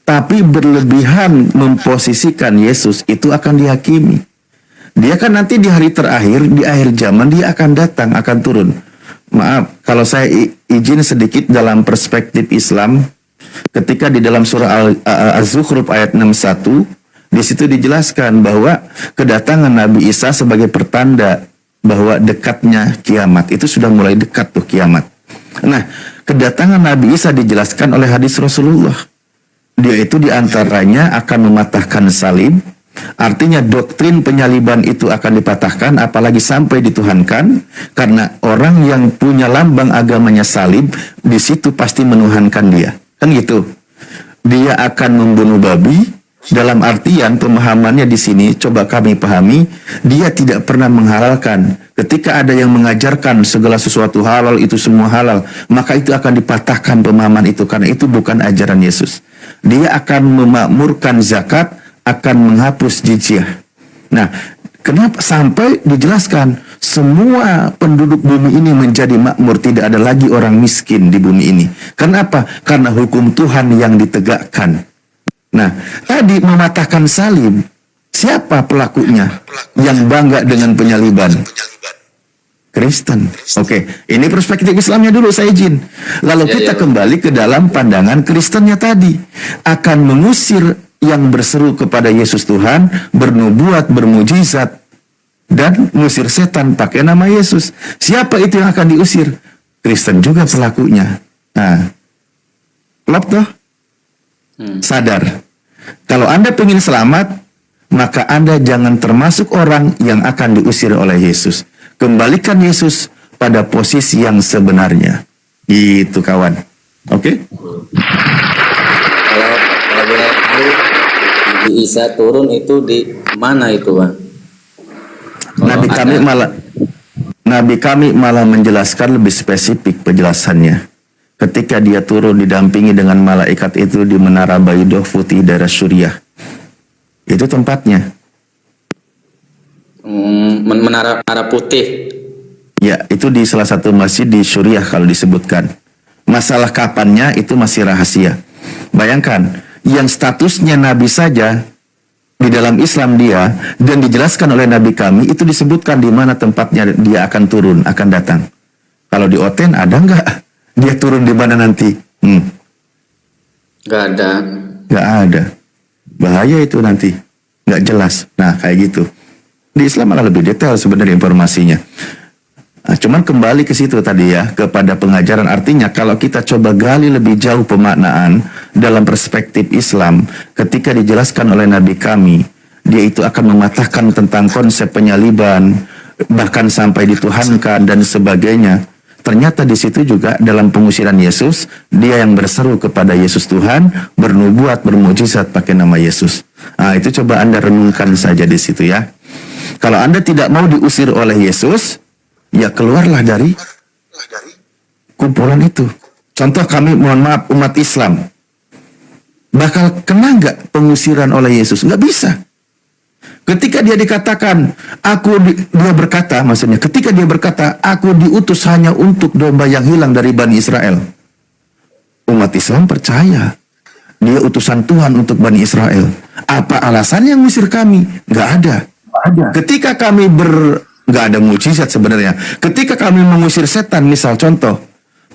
tapi berlebihan memposisikan Yesus, itu akan dihakimi. Dia kan nanti di hari terakhir, di akhir zaman, dia akan datang, akan turun. Maaf, kalau saya izin sedikit dalam perspektif Islam, ketika di dalam surah Az-Zukhruf ayat 61, di situ dijelaskan bahwa kedatangan Nabi Isa sebagai pertanda bahwa dekatnya kiamat. Itu sudah mulai dekat tuh kiamat. Nah, kedatangan Nabi Isa dijelaskan oleh hadis Rasulullah. Dia itu diantaranya akan mematahkan salib. Artinya doktrin penyaliban itu akan dipatahkan, apalagi sampai dituhankan. Karena orang yang punya lambang agamanya salib, di situ pasti menuhankan dia. Kan gitu. Dia akan membunuh babi. Dalam artian pemahamannya di sini, coba kami pahami, dia tidak pernah menghalalkan. Ketika ada yang mengajarkan segala sesuatu halal, itu semua halal, maka itu akan dipatahkan pemahaman itu, karena itu bukan ajaran Yesus. Dia akan memakmurkan zakat, akan menghapus jizyah. Nah, Kenapa? Sampai dijelaskan semua penduduk bumi ini menjadi makmur, tidak ada lagi orang miskin di bumi ini. Kenapa? Karena hukum Tuhan yang ditegakkan. Nah, tadi mematahkan salib, siapa pelakunya yang bangga dengan penyaliban? Kristen. Oke, ini perspektif Islamnya dulu, saya izin. Lalu kita kembali ke dalam pandangan Kristennya tadi. Akan mengusir yang berseru kepada Yesus Tuhan, bernubuat, bermujizat, dan mengusir setan pakai nama Yesus. Siapa itu yang akan diusir? Kristen juga pelakunya. Nah, klop toh? Sadar. Kalau Anda ingin selamat, maka Anda jangan termasuk orang yang akan diusir oleh Yesus. Kembalikan Yesus pada posisi yang sebenarnya. Itu kawan. Oke? Kalau boleh tahu, Nabi Isa turun itu di mana itu, Bang? Nabi kami malah menjelaskan lebih spesifik penjelasannya. Ketika dia turun didampingi dengan malaikat itu di Menara Baidoh Putih daerah Suriah. Itu tempatnya. Menara Putih. Ya, itu di salah satu masjid di Suriah kalau disebutkan. Masalah kapannya itu masih rahasia. Bayangkan, yang statusnya Nabi saja di dalam Islam dia, dan dijelaskan oleh Nabi kami, itu disebutkan di mana tempatnya dia akan turun, akan datang. Kalau di Oten ada nggak? Dia turun di mana nanti? Nggak ada. Nggak ada. Bahaya itu nanti. Nggak jelas. Nah, kayak gitu. Di Islam malah lebih detail sebenarnya informasinya. Nah, cuman kembali ke situ tadi ya, kepada pengajaran. Artinya kalau kita coba gali lebih jauh pemaknaan dalam perspektif Islam, ketika dijelaskan oleh Nabi kami, dia itu akan mematahkan tentang konsep penyaliban, bahkan sampai dituhankan dan sebagainya. Ternyata di situ juga dalam pengusiran Yesus, dia yang berseru kepada Yesus Tuhan, bernubuat, bermujizat pakai nama Yesus. Nah, itu coba Anda renungkan saja di situ ya. Kalau Anda tidak mau diusir oleh Yesus, ya keluarlah dari kumpulan itu. Contoh kami, mohon maaf, umat Islam. Bakal kena nggak pengusiran oleh Yesus? Nggak bisa. Ketika dia dikatakan, dia berkata, maksudnya, ketika dia berkata, aku diutus hanya untuk domba yang hilang dari Bani Israel. Umat Islam percaya. Dia utusan Tuhan untuk Bani Israel. Apa alasan yang mengusir kami? Nggak ada. Ketika kami nggak ada mujizat sebenarnya. Ketika kami mengusir setan, misal contoh,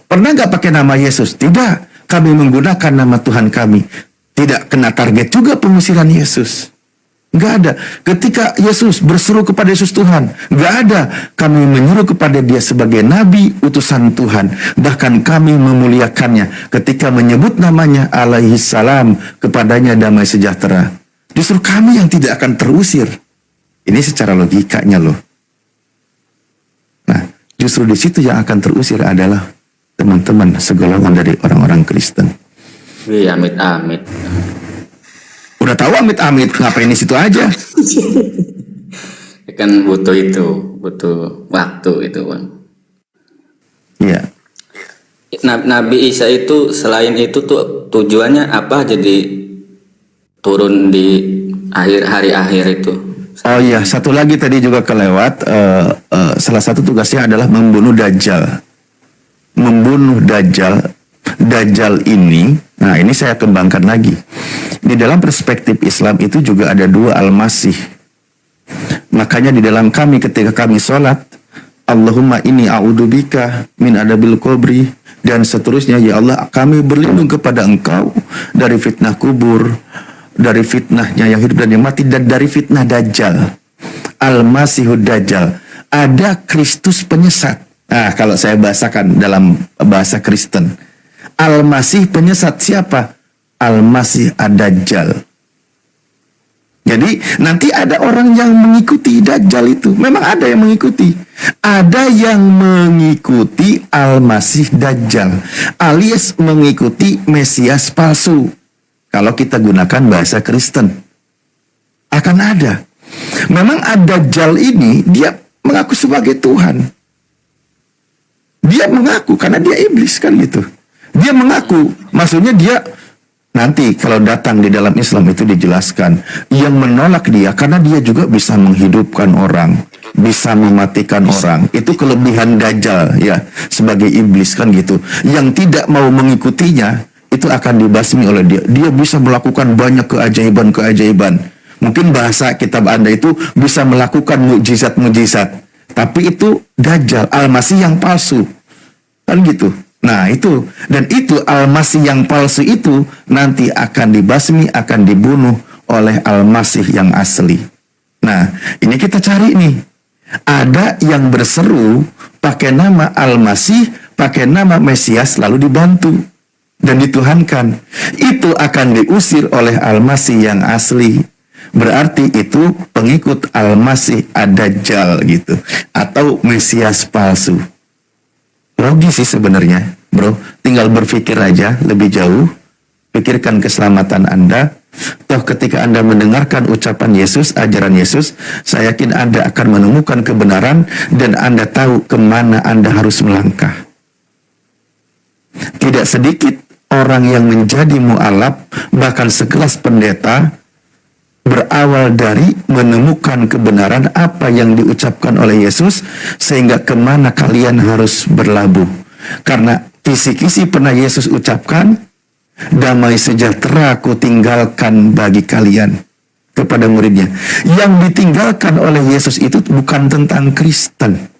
pernah nggak pakai nama Yesus? Tidak. Kami menggunakan nama Tuhan kami. Tidak kena target juga pengusiran Yesus. Nggak ada. Ketika Yesus berseru kepada Yesus Tuhan, nggak ada. Kami menyuruh kepada dia sebagai nabi utusan Tuhan. Bahkan kami memuliakannya ketika menyebut namanya alaihi salam, kepadanya damai sejahtera. Justru kami yang tidak akan terusir. Ini secara logikanya loh. Nah, justru di situ yang akan terusir adalah teman-teman segolongan dari orang-orang Kristen. Wih, amit-amit. Udah tahu amit-amit, ngapain di situ aja? Kan butuh waktu itu, Bang. Iya. Nabi Isa itu selain itu tuh tujuannya apa jadi turun di hari akhir itu? Oh iya, satu lagi tadi juga kelewat. Salah satu tugasnya adalah membunuh Dajjal. Membunuh Dajjal. Dajjal ini, nah ini saya kembangkan lagi. Di dalam perspektif Islam itu juga ada dua al-masih. Makanya di dalam kami ketika kami sholat, Allahumma inni a'udzubika min adabil kubri, dan seterusnya, ya Allah kami berlindung kepada Engkau dari fitnah kubur, dari fitnahnya yang hidup dan yang mati, dan dari fitnah Dajjal. Al-Masihud Dajjal. Ada Kristus penyesat. Nah, kalau saya bahasakan dalam bahasa Kristen, Al-Masih penyesat siapa? Al-Masih Ad-Dajjal. Jadi nanti ada orang yang mengikuti Dajjal itu. Memang ada yang mengikuti. Ada yang mengikuti Al-Masih Dajjal, alias mengikuti Mesias palsu. Kalau kita gunakan bahasa Kristen, akan ada. Memang Ad-Dajjal ini dia mengaku sebagai Tuhan. Dia mengaku karena dia iblis kan gitu. Dia mengaku, maksudnya dia Nanti kalau datang di dalam Islam itu dijelaskan yang menolak dia karena dia juga bisa menghidupkan orang, bisa mematikan orang. Itu kelebihan Dajjal ya, sebagai iblis kan gitu. Yang tidak mau mengikutinya itu akan dibasmi oleh dia. Dia bisa melakukan banyak keajaiban-keajaiban. Mungkin bahasa kitab Anda itu bisa melakukan mukjizat-mukjizat. Tapi itu Dajjal, Al-Masih yang palsu. Kan gitu. Nah itu, dan itu Al-Masih yang palsu itu nanti akan dibasmi, akan dibunuh oleh Al-Masih yang asli. Nah ini kita cari nih, ada yang berseru pakai nama Al-Masih, pakai nama Mesias lalu dibantu dan dituhankan. Itu akan diusir oleh Al-Masih yang asli. Berarti itu pengikut Al-Masih Ad-Dajjal gitu, atau Mesias palsu. Logis sih sebenarnya, bro. Tinggal berpikir aja lebih jauh. Pikirkan keselamatan Anda. Toh ketika Anda mendengarkan ucapan Yesus, ajaran Yesus, saya yakin Anda akan menemukan kebenaran dan Anda tahu kemana Anda harus melangkah. Tidak sedikit orang yang menjadi mu'alaf, bahkan sekelas pendeta, berawal dari menemukan kebenaran apa yang diucapkan oleh Yesus, sehingga kemana kalian harus berlabuh. Karena kisi-kisi pernah Yesus ucapkan, damai sejahtera aku tinggalkan bagi kalian, kepada muridnya. Yang ditinggalkan oleh Yesus itu bukan tentang Kristen,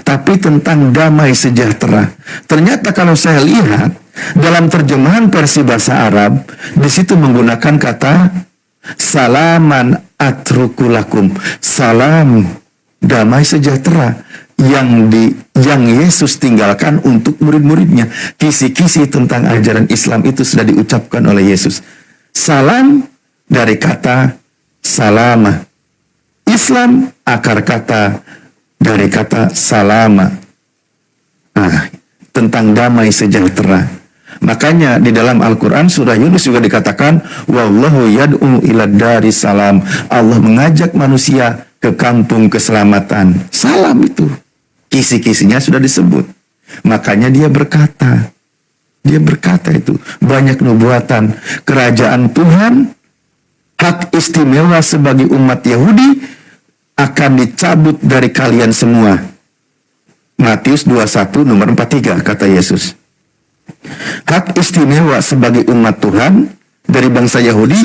tapi tentang damai sejahtera. Ternyata kalau saya lihat dalam terjemahan versi bahasa Arab, di situ menggunakan kata salaman atrukulakum, salam damai sejahtera yang Yesus tinggalkan untuk murid-muridnya. Kisi-kisi tentang ajaran Islam itu sudah diucapkan oleh Yesus. Salam dari kata salama. Islam akar kata dari kata salama. Nah, tentang damai sejahtera. Makanya di dalam Al-Quran surah Yunus juga dikatakan wallahu yad'u ila daris salam. Allah mengajak manusia ke kampung keselamatan. Salam itu kisi-kisinya sudah disebut. Makanya dia berkata itu banyak nubuatan kerajaan Tuhan, hak istimewa sebagai umat Yahudi akan dicabut dari kalian semua. Matius 21 nomor 43 kata Yesus. Hak istimewa sebagai umat Tuhan dari bangsa Yahudi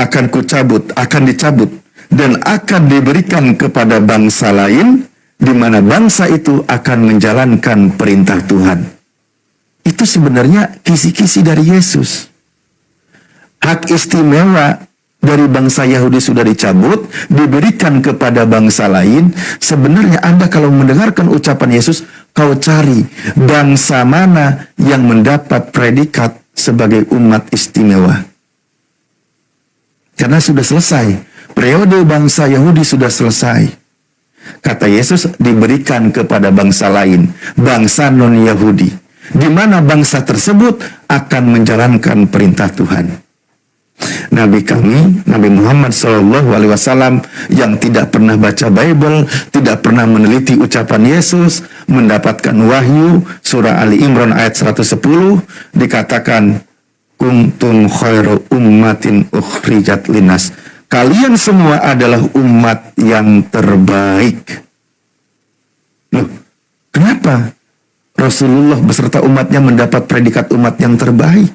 akan dicabut dan akan diberikan kepada bangsa lain, di mana bangsa itu akan menjalankan perintah Tuhan. Itu sebenarnya kisi-kisi dari Yesus. Hak istimewa dari bangsa Yahudi sudah dicabut, diberikan kepada bangsa lain. Sebenarnya Anda kalau mendengarkan ucapan Yesus, kau cari bangsa mana yang mendapat predikat sebagai umat istimewa. Karena sudah selesai. Periode bangsa Yahudi sudah selesai. Kata Yesus diberikan kepada bangsa lain, bangsa non-Yahudi, di mana bangsa tersebut akan menjalankan perintah Tuhan. Nabi kami, Nabi Muhammad SAW yang tidak pernah baca Bible, tidak pernah meneliti ucapan Yesus, mendapatkan wahyu, surah Ali Imran ayat 110, dikatakan, kuntum khairu ummatin ukhrijat linas. Kalian semua adalah umat yang terbaik. Loh, kenapa Rasulullah beserta umatnya mendapat predikat umat yang terbaik?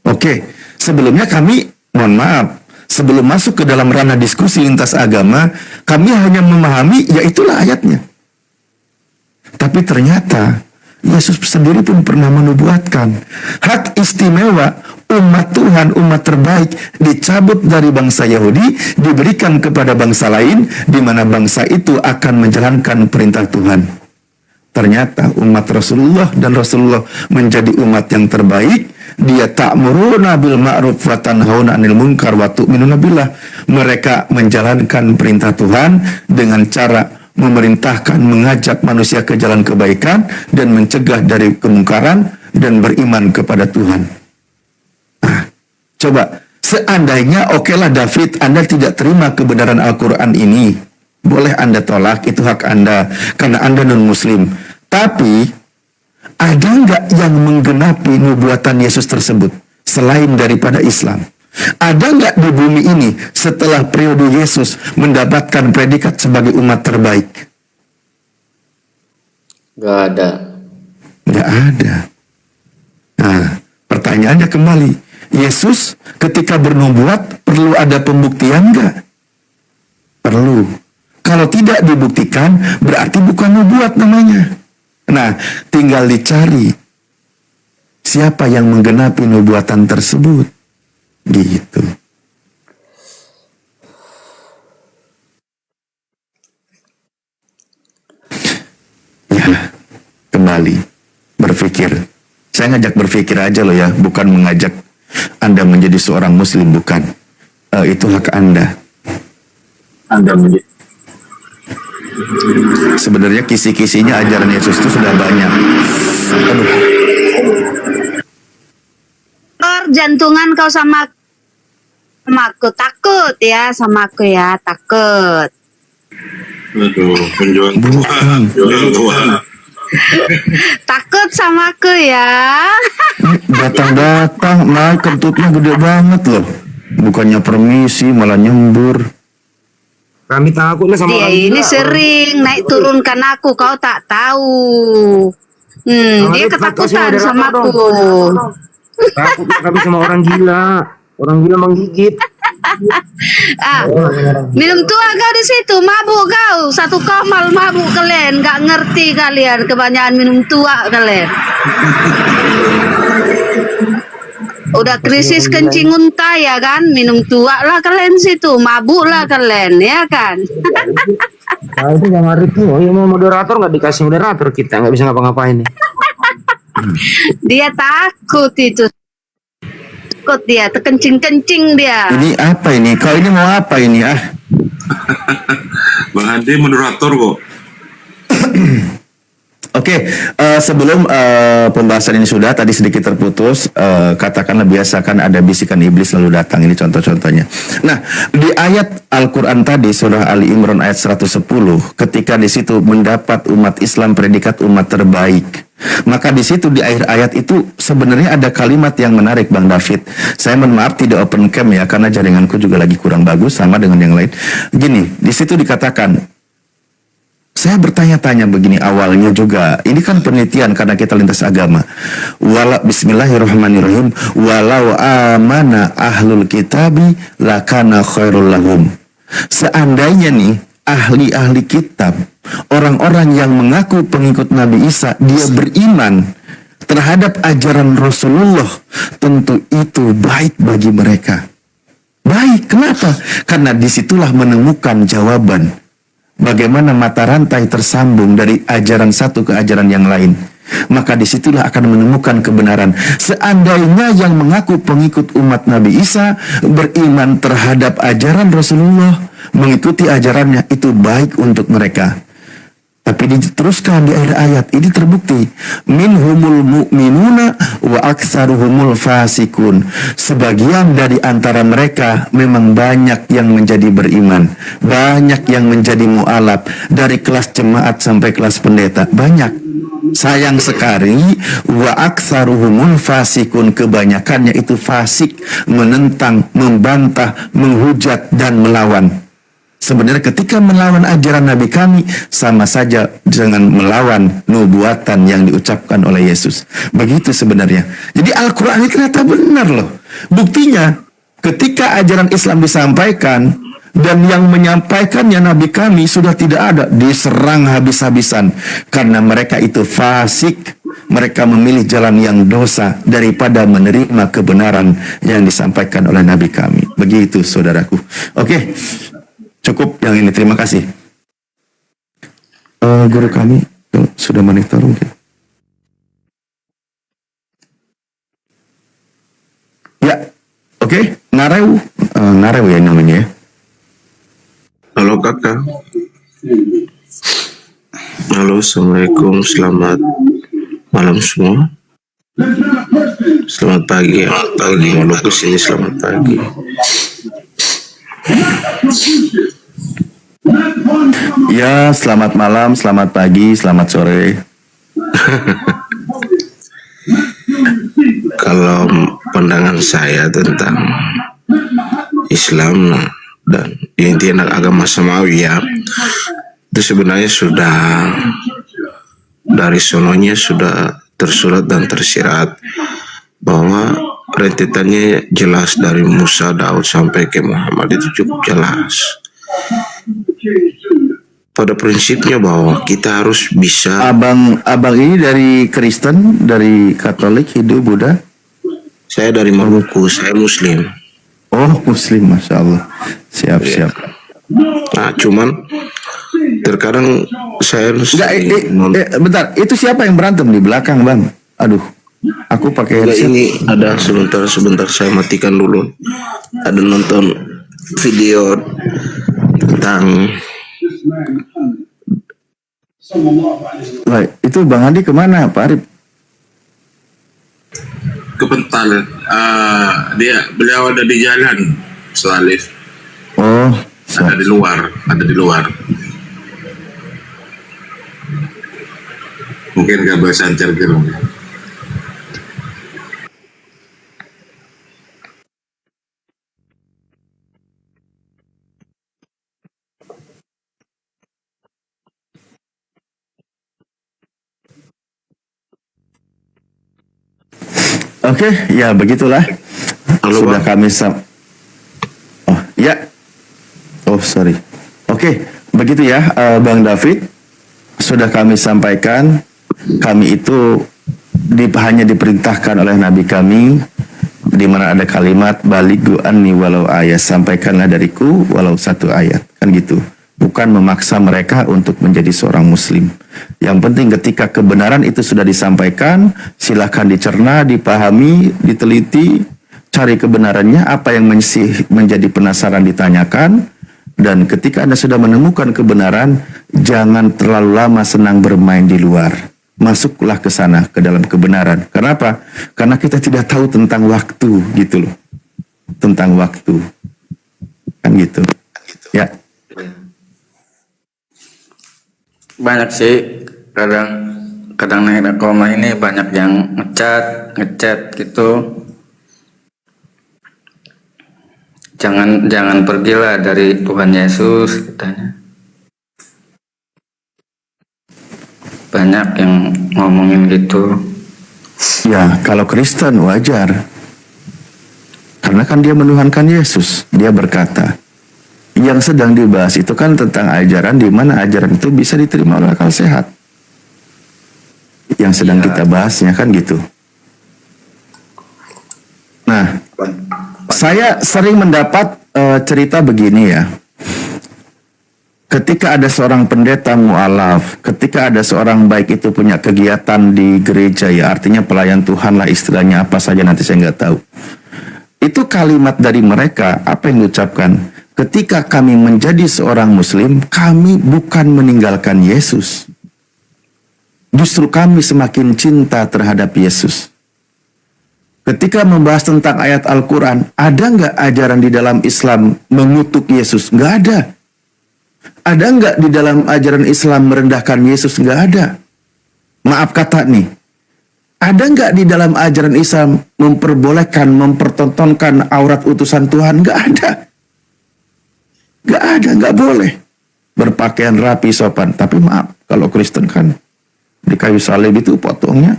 Oke, sebelumnya kami, mohon maaf, sebelum masuk ke dalam ranah diskusi lintas agama, kami hanya memahami, ya itulah ayatnya. Tapi ternyata, Yesus sendiri pun pernah menubuatkan, hak istimewa umat Tuhan, umat terbaik, dicabut dari bangsa Yahudi, diberikan kepada bangsa lain, di mana bangsa itu akan menjalankan perintah Tuhan. Ternyata umat Rasulullah dan Rasulullah menjadi umat yang terbaik. Dia ta'muruna bil ma'ruf wa tanhauna 'anil munkar wa tu'minuna billah. Mereka menjalankan perintah Tuhan dengan cara memerintahkan, mengajak manusia ke jalan kebaikan dan mencegah dari kemungkaran dan beriman kepada Tuhan. Nah, coba seandainya okelah David, Anda tidak terima kebenaran Al-Quran ini, boleh Anda tolak, itu hak Anda karena Anda non-Muslim. Tapi Ada nggak yang menggenapi nubuatan Yesus tersebut selain daripada Islam? Ada nggak di bumi ini setelah periode Yesus mendapatkan predikat sebagai umat terbaik? Gak ada. Nggak ada. Nah, pertanyaannya kembali, Yesus ketika bernubuat perlu ada pembuktian nggak? Perlu. Kalau tidak dibuktikan, berarti bukan nubuat namanya. Nah, tinggal dicari siapa yang menggenapi nubuatan tersebut. Gitu. Ya, kembali berpikir. Saya ngajak berpikir aja loh ya, bukan mengajak Anda menjadi seorang muslim, bukan. Itu hak Anda. Sebenarnya kisi-kisinya ajaran Yesus itu sudah banyak. Aduh. Jantungan kau sama aku, takut ya sama aku ya, takut. Aduh, penjual tua. Takut sama aku ya. Datang-datang, naik kentutnya gede banget loh. Bukannya permisi, malah nyembur. Kami takutnya sama Dia orang ini gila. sering naik turunkan aku, kau tak tahu. Dia ketakutan sama aku. Takutnya kami sama orang gila. Orang gila menggigit. Minum tua kau di situ, mabuk kau. Satu kamal mabuk kalian, gak ngerti kalian, kebanyakan minum tua kalian. Udah krisis kencing unta ya kan, minum tua lah kalian situ, mabuk lah kalian ya kan. Nah itu yang hari itu, oh, mau moderator nggak dikasih moderator kita nggak bisa ngapa-ngapain nih. Dia takut itu, takut dia, terkencing-kencing dia. Ini apa ini? Kau ini mau apa ini? Bang Andi moderator kok. Oke, sebelum pembahasan ini sudah tadi sedikit terputus, katakanlah biasakan ada bisikan iblis lalu datang, ini contoh-contohnya. Nah, di ayat Al-Quran tadi surah Ali Imran ayat 110, ketika di situ mendapat umat Islam predikat umat terbaik, maka di situ di akhir ayat itu sebenarnya ada kalimat yang menarik, Bang David. Saya mohon maaf tidak open cam ya, karena jaringanku juga lagi kurang bagus sama dengan yang lain. Gini, di situ dikatakan, saya bertanya-tanya begini awalnya juga. Ini kan penelitian karena kita lintas agama. Bismillahirrahmanirrahim. Walau amana ahlul kitabi lakana khairul lahum. Seandainya nih ahli-ahli kitab, orang-orang yang mengaku pengikut Nabi Isa, dia beriman terhadap ajaran Rasulullah, tentu itu baik bagi mereka. Baik, kenapa? Karena disitulah menemukan jawaban. Bagaimana mata rantai tersambung dari ajaran satu ke ajaran yang lain. Maka disitulah akan menemukan kebenaran. Seandainya yang mengaku pengikut umat Nabi Isa beriman terhadap ajaran Rasulullah, mengikuti ajarannya, itu baik untuk mereka. Tapi diteruskan di akhir ayat ini terbukti, minhumul mu'minuna wa aktsaruhumul fasikun. Sebagian dari antara mereka memang banyak yang menjadi beriman, banyak yang menjadi mu'alaf, dari kelas jemaat sampai kelas pendeta, banyak. Sayang sekali, wa aktsaruhumul fasikun, kebanyakannya itu fasik, menentang, membantah, menghujat dan melawan. Sebenarnya ketika melawan ajaran Nabi kami, sama saja dengan melawan nubuatan yang diucapkan oleh Yesus. Begitu sebenarnya. Jadi Al-Quran ini ternyata benar loh. Buktinya, ketika ajaran Islam disampaikan, dan yang menyampaikannya Nabi kami sudah tidak ada, diserang habis-habisan. Karena mereka itu fasik. Mereka memilih jalan yang dosa daripada menerima kebenaran yang disampaikan oleh Nabi kami. Begitu saudaraku. Oke. Cukup yang ini, terima kasih. Guru kami sudah monitor mungkin. Ya, oke. Ngarew ya namanya ya. Halo kakak. Halo, assalamualaikum, selamat malam semua. Selamat pagi. Kalau sini selamat pagi. Ya, selamat malam, selamat pagi, selamat sore. Kalau pandangan saya tentang Islam dan intinya agama samawi ya, itu sebenarnya sudah dari sononya sudah tersurat dan tersirat bahwa rentetannya jelas dari Musa, Daud sampai ke Muhammad, itu cukup jelas. Pada prinsipnya bahwa kita harus bisa. Abang ini dari Kristen, dari Katolik, Hindu, Buddha? Saya dari Maluku, saya Muslim. Oh, Muslim, Masya Allah. Siap. Nah, cuman terkadang saya bentar, itu siapa yang berantem di belakang, Bang? Aduh, aku pakai headset. Ini ada sebentar saya matikan dulu. Ada nonton video tentang. Baik, itu Bang Andi kemana, Pak Arif? Kepental. Beliau ada di jalan, Salif. Oh, ada di luar. Mungkin gak bahasa charger. Oke, ya begitulah. Halo, Sudah Bang. kami Oh, ya. Oh, sorry. Oke, begitu ya, Bang David. Sudah kami sampaikan, kami itu hanya diperintahkan oleh Nabi kami, di mana ada kalimat balighu anni walau ayat, sampaikanlah dariku walau satu ayat, kan gitu. Bukan memaksa mereka untuk menjadi seorang muslim. Yang penting ketika kebenaran itu sudah disampaikan, silakan dicerna, dipahami, diteliti, cari kebenarannya, apa yang masih menjadi penasaran ditanyakan, dan ketika Anda sudah menemukan kebenaran, jangan terlalu lama senang bermain di luar. Masuklah ke sana, ke dalam kebenaran. Kenapa? Karena kita tidak tahu tentang waktu, gitu loh. Tentang waktu. Kan gitu. Ya. Banyak sih, kadang naik koma ini banyak yang ngechat gitu. Jangan pergilah dari Tuhan Yesus, katanya. Banyak yang ngomongin gitu. Ya, kalau Kristen wajar. Karena kan dia menuhankan Yesus. Dia berkata, yang sedang dibahas itu kan tentang ajaran, di mana ajaran itu bisa diterima oleh akal sehat. Yang sedang kita bahasnya kan gitu. Nah, saya sering mendapat cerita begini ya. Ketika ada seorang pendeta mu'alaf, ketika ada seorang baik itu punya kegiatan di gereja, ya artinya pelayan Tuhan lah istilahnya, apa saja nanti saya nggak tahu. Itu kalimat dari mereka, apa yang diucapkan? Ketika kami menjadi seorang muslim, kami bukan meninggalkan Yesus. Justru kami semakin cinta terhadap Yesus. Ketika membahas tentang ayat Al-Quran, ada nggak ajaran di dalam Islam mengutuk Yesus? Nggak ada. Ada nggak di dalam ajaran Islam merendahkan Yesus? Nggak ada. Maaf kata nih. Ada nggak di dalam ajaran Islam memperbolehkan, mempertontonkan aurat utusan Tuhan? Nggak ada. Nggak ada, nggak boleh. Berpakaian rapi, sopan. Tapi maaf, kalau Kristen kan di kayu salib itu potongnya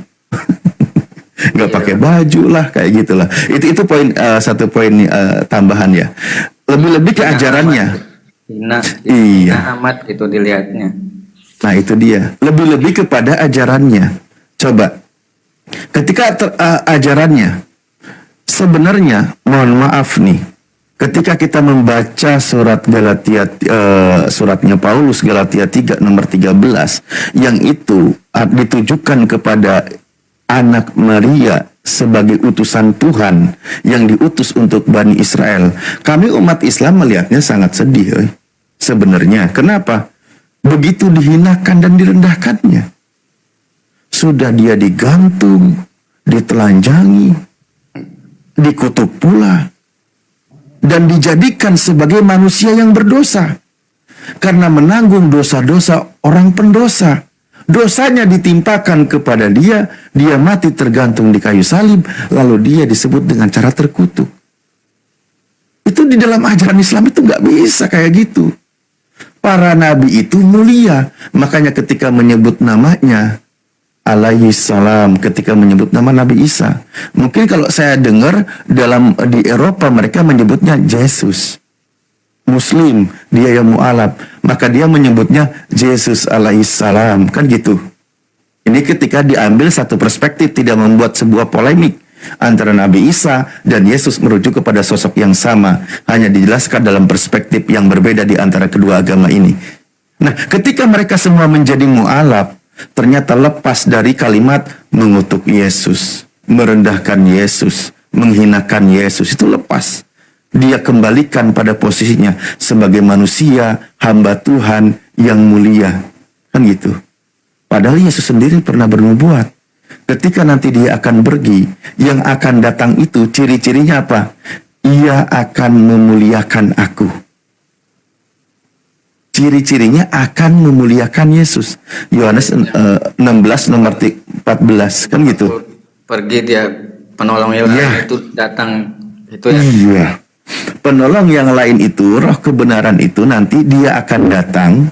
nggak pakai baju lah, kayak gitulah. Itu poin satu poin tambahan ya. Lebih-lebih ke ajarannya. Hina amat gitu dilihatnya. Nah itu dia. Lebih-lebih kepada ajarannya. Coba, ketika ajarannya, sebenarnya mohon maaf nih, ketika kita membaca surat Galatia, suratnya Paulus Galatia 3 nomor 13, yang itu ditujukan kepada anak Maria sebagai utusan Tuhan yang diutus untuk Bani Israel. Kami umat Islam melihatnya sangat sedih. Sebenarnya, kenapa? Begitu dihinakan dan direndahkannya. Sudah dia digantung, ditelanjangi, dikutuk pula, dan dijadikan sebagai manusia yang berdosa karena menanggung dosa-dosa orang pendosa. Dosanya ditimpakan kepada dia, dia mati tergantung di kayu salib, lalu dia disebut dengan cara terkutuk. Itu di dalam ajaran Islam itu nggak bisa kayak gitu. Para nabi itu mulia, makanya ketika menyebut namanya alaihi salam, ketika menyebut nama Nabi Isa, mungkin kalau saya dengar di Eropa mereka menyebutnya Yesus. Muslim, dia yang mu'alaf, maka dia menyebutnya Yesus alaihi salam, kan gitu. Ini ketika diambil satu perspektif, tidak membuat sebuah polemik antara Nabi Isa dan Yesus merujuk kepada sosok yang sama, hanya dijelaskan dalam perspektif yang berbeda di antara kedua agama ini. Nah, ketika mereka semua menjadi mu'alaf, ternyata lepas dari kalimat mengutuk Yesus, merendahkan Yesus, menghinakan Yesus, itu lepas. Dia kembalikan pada posisinya sebagai manusia, hamba Tuhan yang mulia. Kan gitu. Padahal Yesus sendiri pernah bernubuat. Ketika nanti dia akan pergi, yang akan datang itu ciri-cirinya apa? Ia akan memuliakan aku. Ciri-cirinya akan memuliakan Yesus. Yohanes 16 nomor 14, kan gitu. Pergi dia penolong yang lain itu datang itu ya. Iya. Penolong yang lain itu, roh kebenaran itu nanti dia akan datang.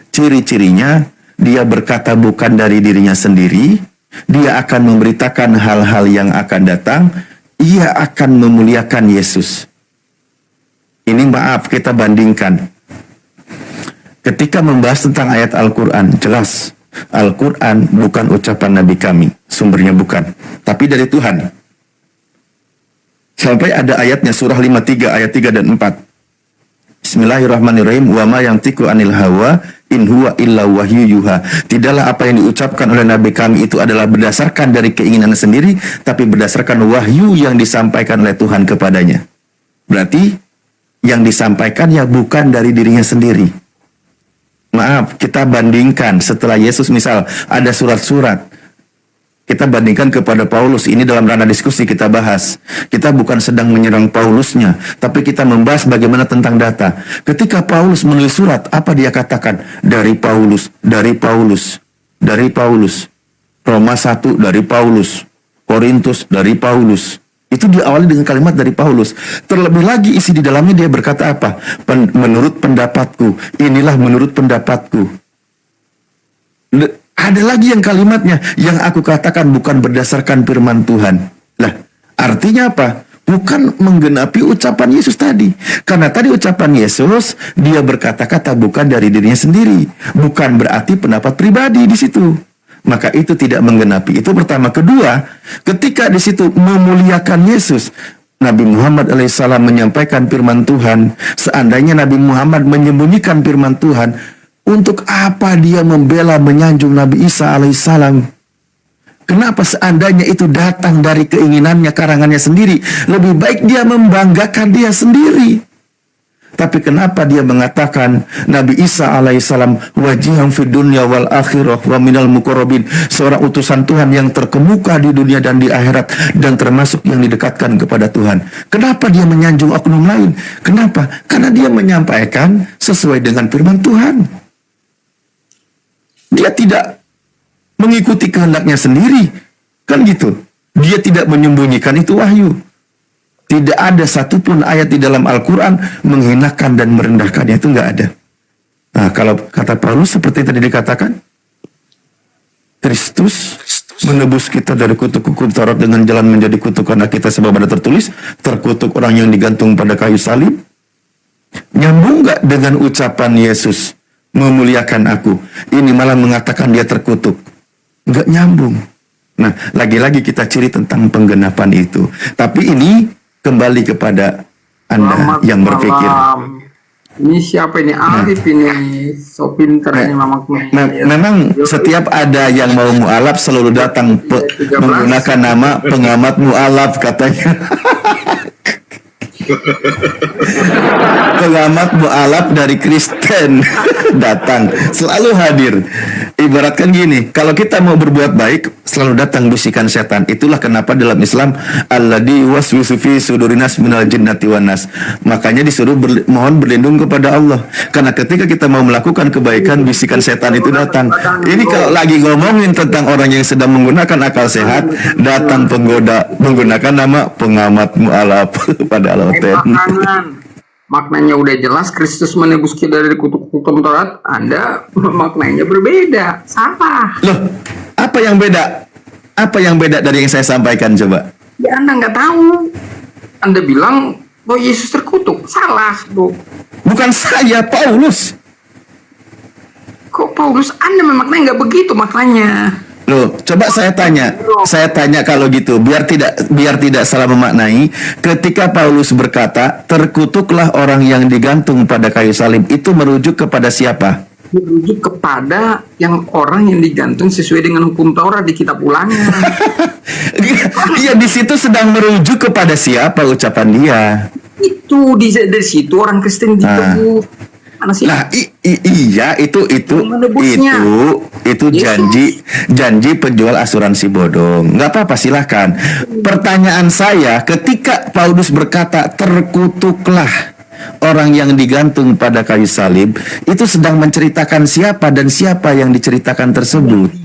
Ciri-cirinya dia berkata bukan dari dirinya sendiri. Dia akan memberitakan hal-hal yang akan datang. Ia akan memuliakan Yesus. Ini maaf kita bandingkan. Ketika membahas tentang ayat Al-Quran, jelas Al-Quran bukan ucapan Nabi kami, sumbernya bukan, tapi dari Tuhan. Sampai ada ayatnya, surah 53 ayat 3 dan 4. Bismillahirrahmanirrahim. Wa ma yantiqu anil hawa in huwa illa wahyu yuha. Tidaklah apa yang diucapkan oleh Nabi kami itu adalah berdasarkan dari keinginan sendiri, tapi berdasarkan wahyu yang disampaikan oleh Tuhan kepadanya. Berarti yang disampaikan ya bukan dari dirinya sendiri. Maaf, kita bandingkan setelah Yesus misal ada surat-surat. Kita bandingkan kepada Paulus, ini dalam ranah diskusi kita bahas. Kita bukan sedang menyerang Paulusnya, tapi kita membahas bagaimana tentang data. Ketika Paulus menulis surat, apa dia katakan? Dari Paulus, dari Paulus, dari Paulus. Roma 1 dari Paulus, Korintus dari Paulus. Itu diawali dengan kalimat dari Paulus. Terlebih lagi isi di dalamnya dia berkata apa? Menurut pendapatku, inilah menurut pendapatku. Ada lagi yang kalimatnya, yang aku katakan bukan berdasarkan firman Tuhan. Lah, artinya apa? Bukan menggenapi ucapan Yesus tadi. Karena tadi ucapan Yesus, dia berkata-kata bukan dari dirinya sendiri. Bukan berarti pendapat pribadi di situ. Maka itu tidak menggenapi. Itu pertama. Kedua, ketika di situ memuliakan Yesus, Nabi Muhammad alaihissalam menyampaikan firman Tuhan. Seandainya Nabi Muhammad menyembunyikan firman Tuhan, untuk apa dia membela menyanjung Nabi Isa alaihissalam? Kenapa seandainya itu datang dari keinginannya, karangannya sendiri? Lebih baik dia membanggakan dia sendiri. Tapi kenapa dia mengatakan Nabi Isa alaihissalam wajihan fid dunya wal akhirah wa minal muqarrabin, seorang utusan Tuhan yang terkemuka di dunia dan di akhirat dan termasuk yang didekatkan kepada Tuhan. Kenapa dia menyanjung oknum lain? Kenapa? Karena dia menyampaikan sesuai dengan firman Tuhan. Dia tidak mengikuti kehendaknya sendiri. Kan gitu. Dia tidak menyembunyikan itu wahyu. Tidak ada satupun ayat di dalam Al-Quran menghinakan dan merendahkannya. Itu nggak ada. Nah, kalau kata Paulus seperti tadi dikatakan, Kristus menebus kita dari kutuk hukum Taurat dengan jalan menjadi kutuk karena kita sebab ada tertulis, terkutuk orang yang digantung pada kayu salib. Nyambung nggak dengan ucapan Yesus? Memuliakan aku. Ini malah mengatakan dia terkutuk. Nggak nyambung. Nah, lagi-lagi kita ciri tentang penggenapan itu. Tapi ini kembali kepada Anda yang berpikir. Ini siapa ini? Arif ini. So pinter ini Mamak. Memang setiap ada yang mau mu'alaf selalu datang menggunakan nama pengamat mu'alaf katanya. pengamat mualaf dari Kristen datang, selalu hadir. Ibaratkan gini, kalau kita mau berbuat baik, selalu datang bisikan setan. Itulah kenapa dalam Islam alladzi waswisu fi sudurinas minal jinnati wan nas. Makanya disuruh mohon berlindung kepada Allah. Karena ketika kita mau melakukan kebaikan, bisikan setan itu datang. Ini kalau lagi ngomongin tentang orang yang sedang menggunakan akal sehat, datang penggoda menggunakan nama pengamat mualaf pada Al-Oten. Maknanya udah jelas, Kristus menebus kita dari kutuk hukum Taurat. Anda maknanya berbeda, salah. Loh, apa yang beda? Apa yang beda dari yang saya sampaikan coba? Ya Anda nggak tahu. Anda bilang bahwa Yesus terkutuk, salah tuh. Bukan saya, Paulus. Kok Paulus Anda memaknai nggak begitu maknanya? Loh, coba saya tanya kalau gitu, biar tidak salah memaknai. Ketika Paulus berkata, terkutuklah orang yang digantung pada kayu salib, itu merujuk kepada siapa? Merujuk kepada yang orang yang digantung sesuai dengan hukum Taurat di kitab Ulangan. Iya, di situ sedang merujuk kepada siapa ucapan dia? Itu dari situ orang Kristen ditebus. Nah, iya itu janji penjual asuransi bodong. Nggak apa-apa, silahkan. Pertanyaan saya, ketika Paulus berkata terkutuklah orang yang digantung pada kayu salib, itu sedang menceritakan siapa dan siapa yang diceritakan tersebut?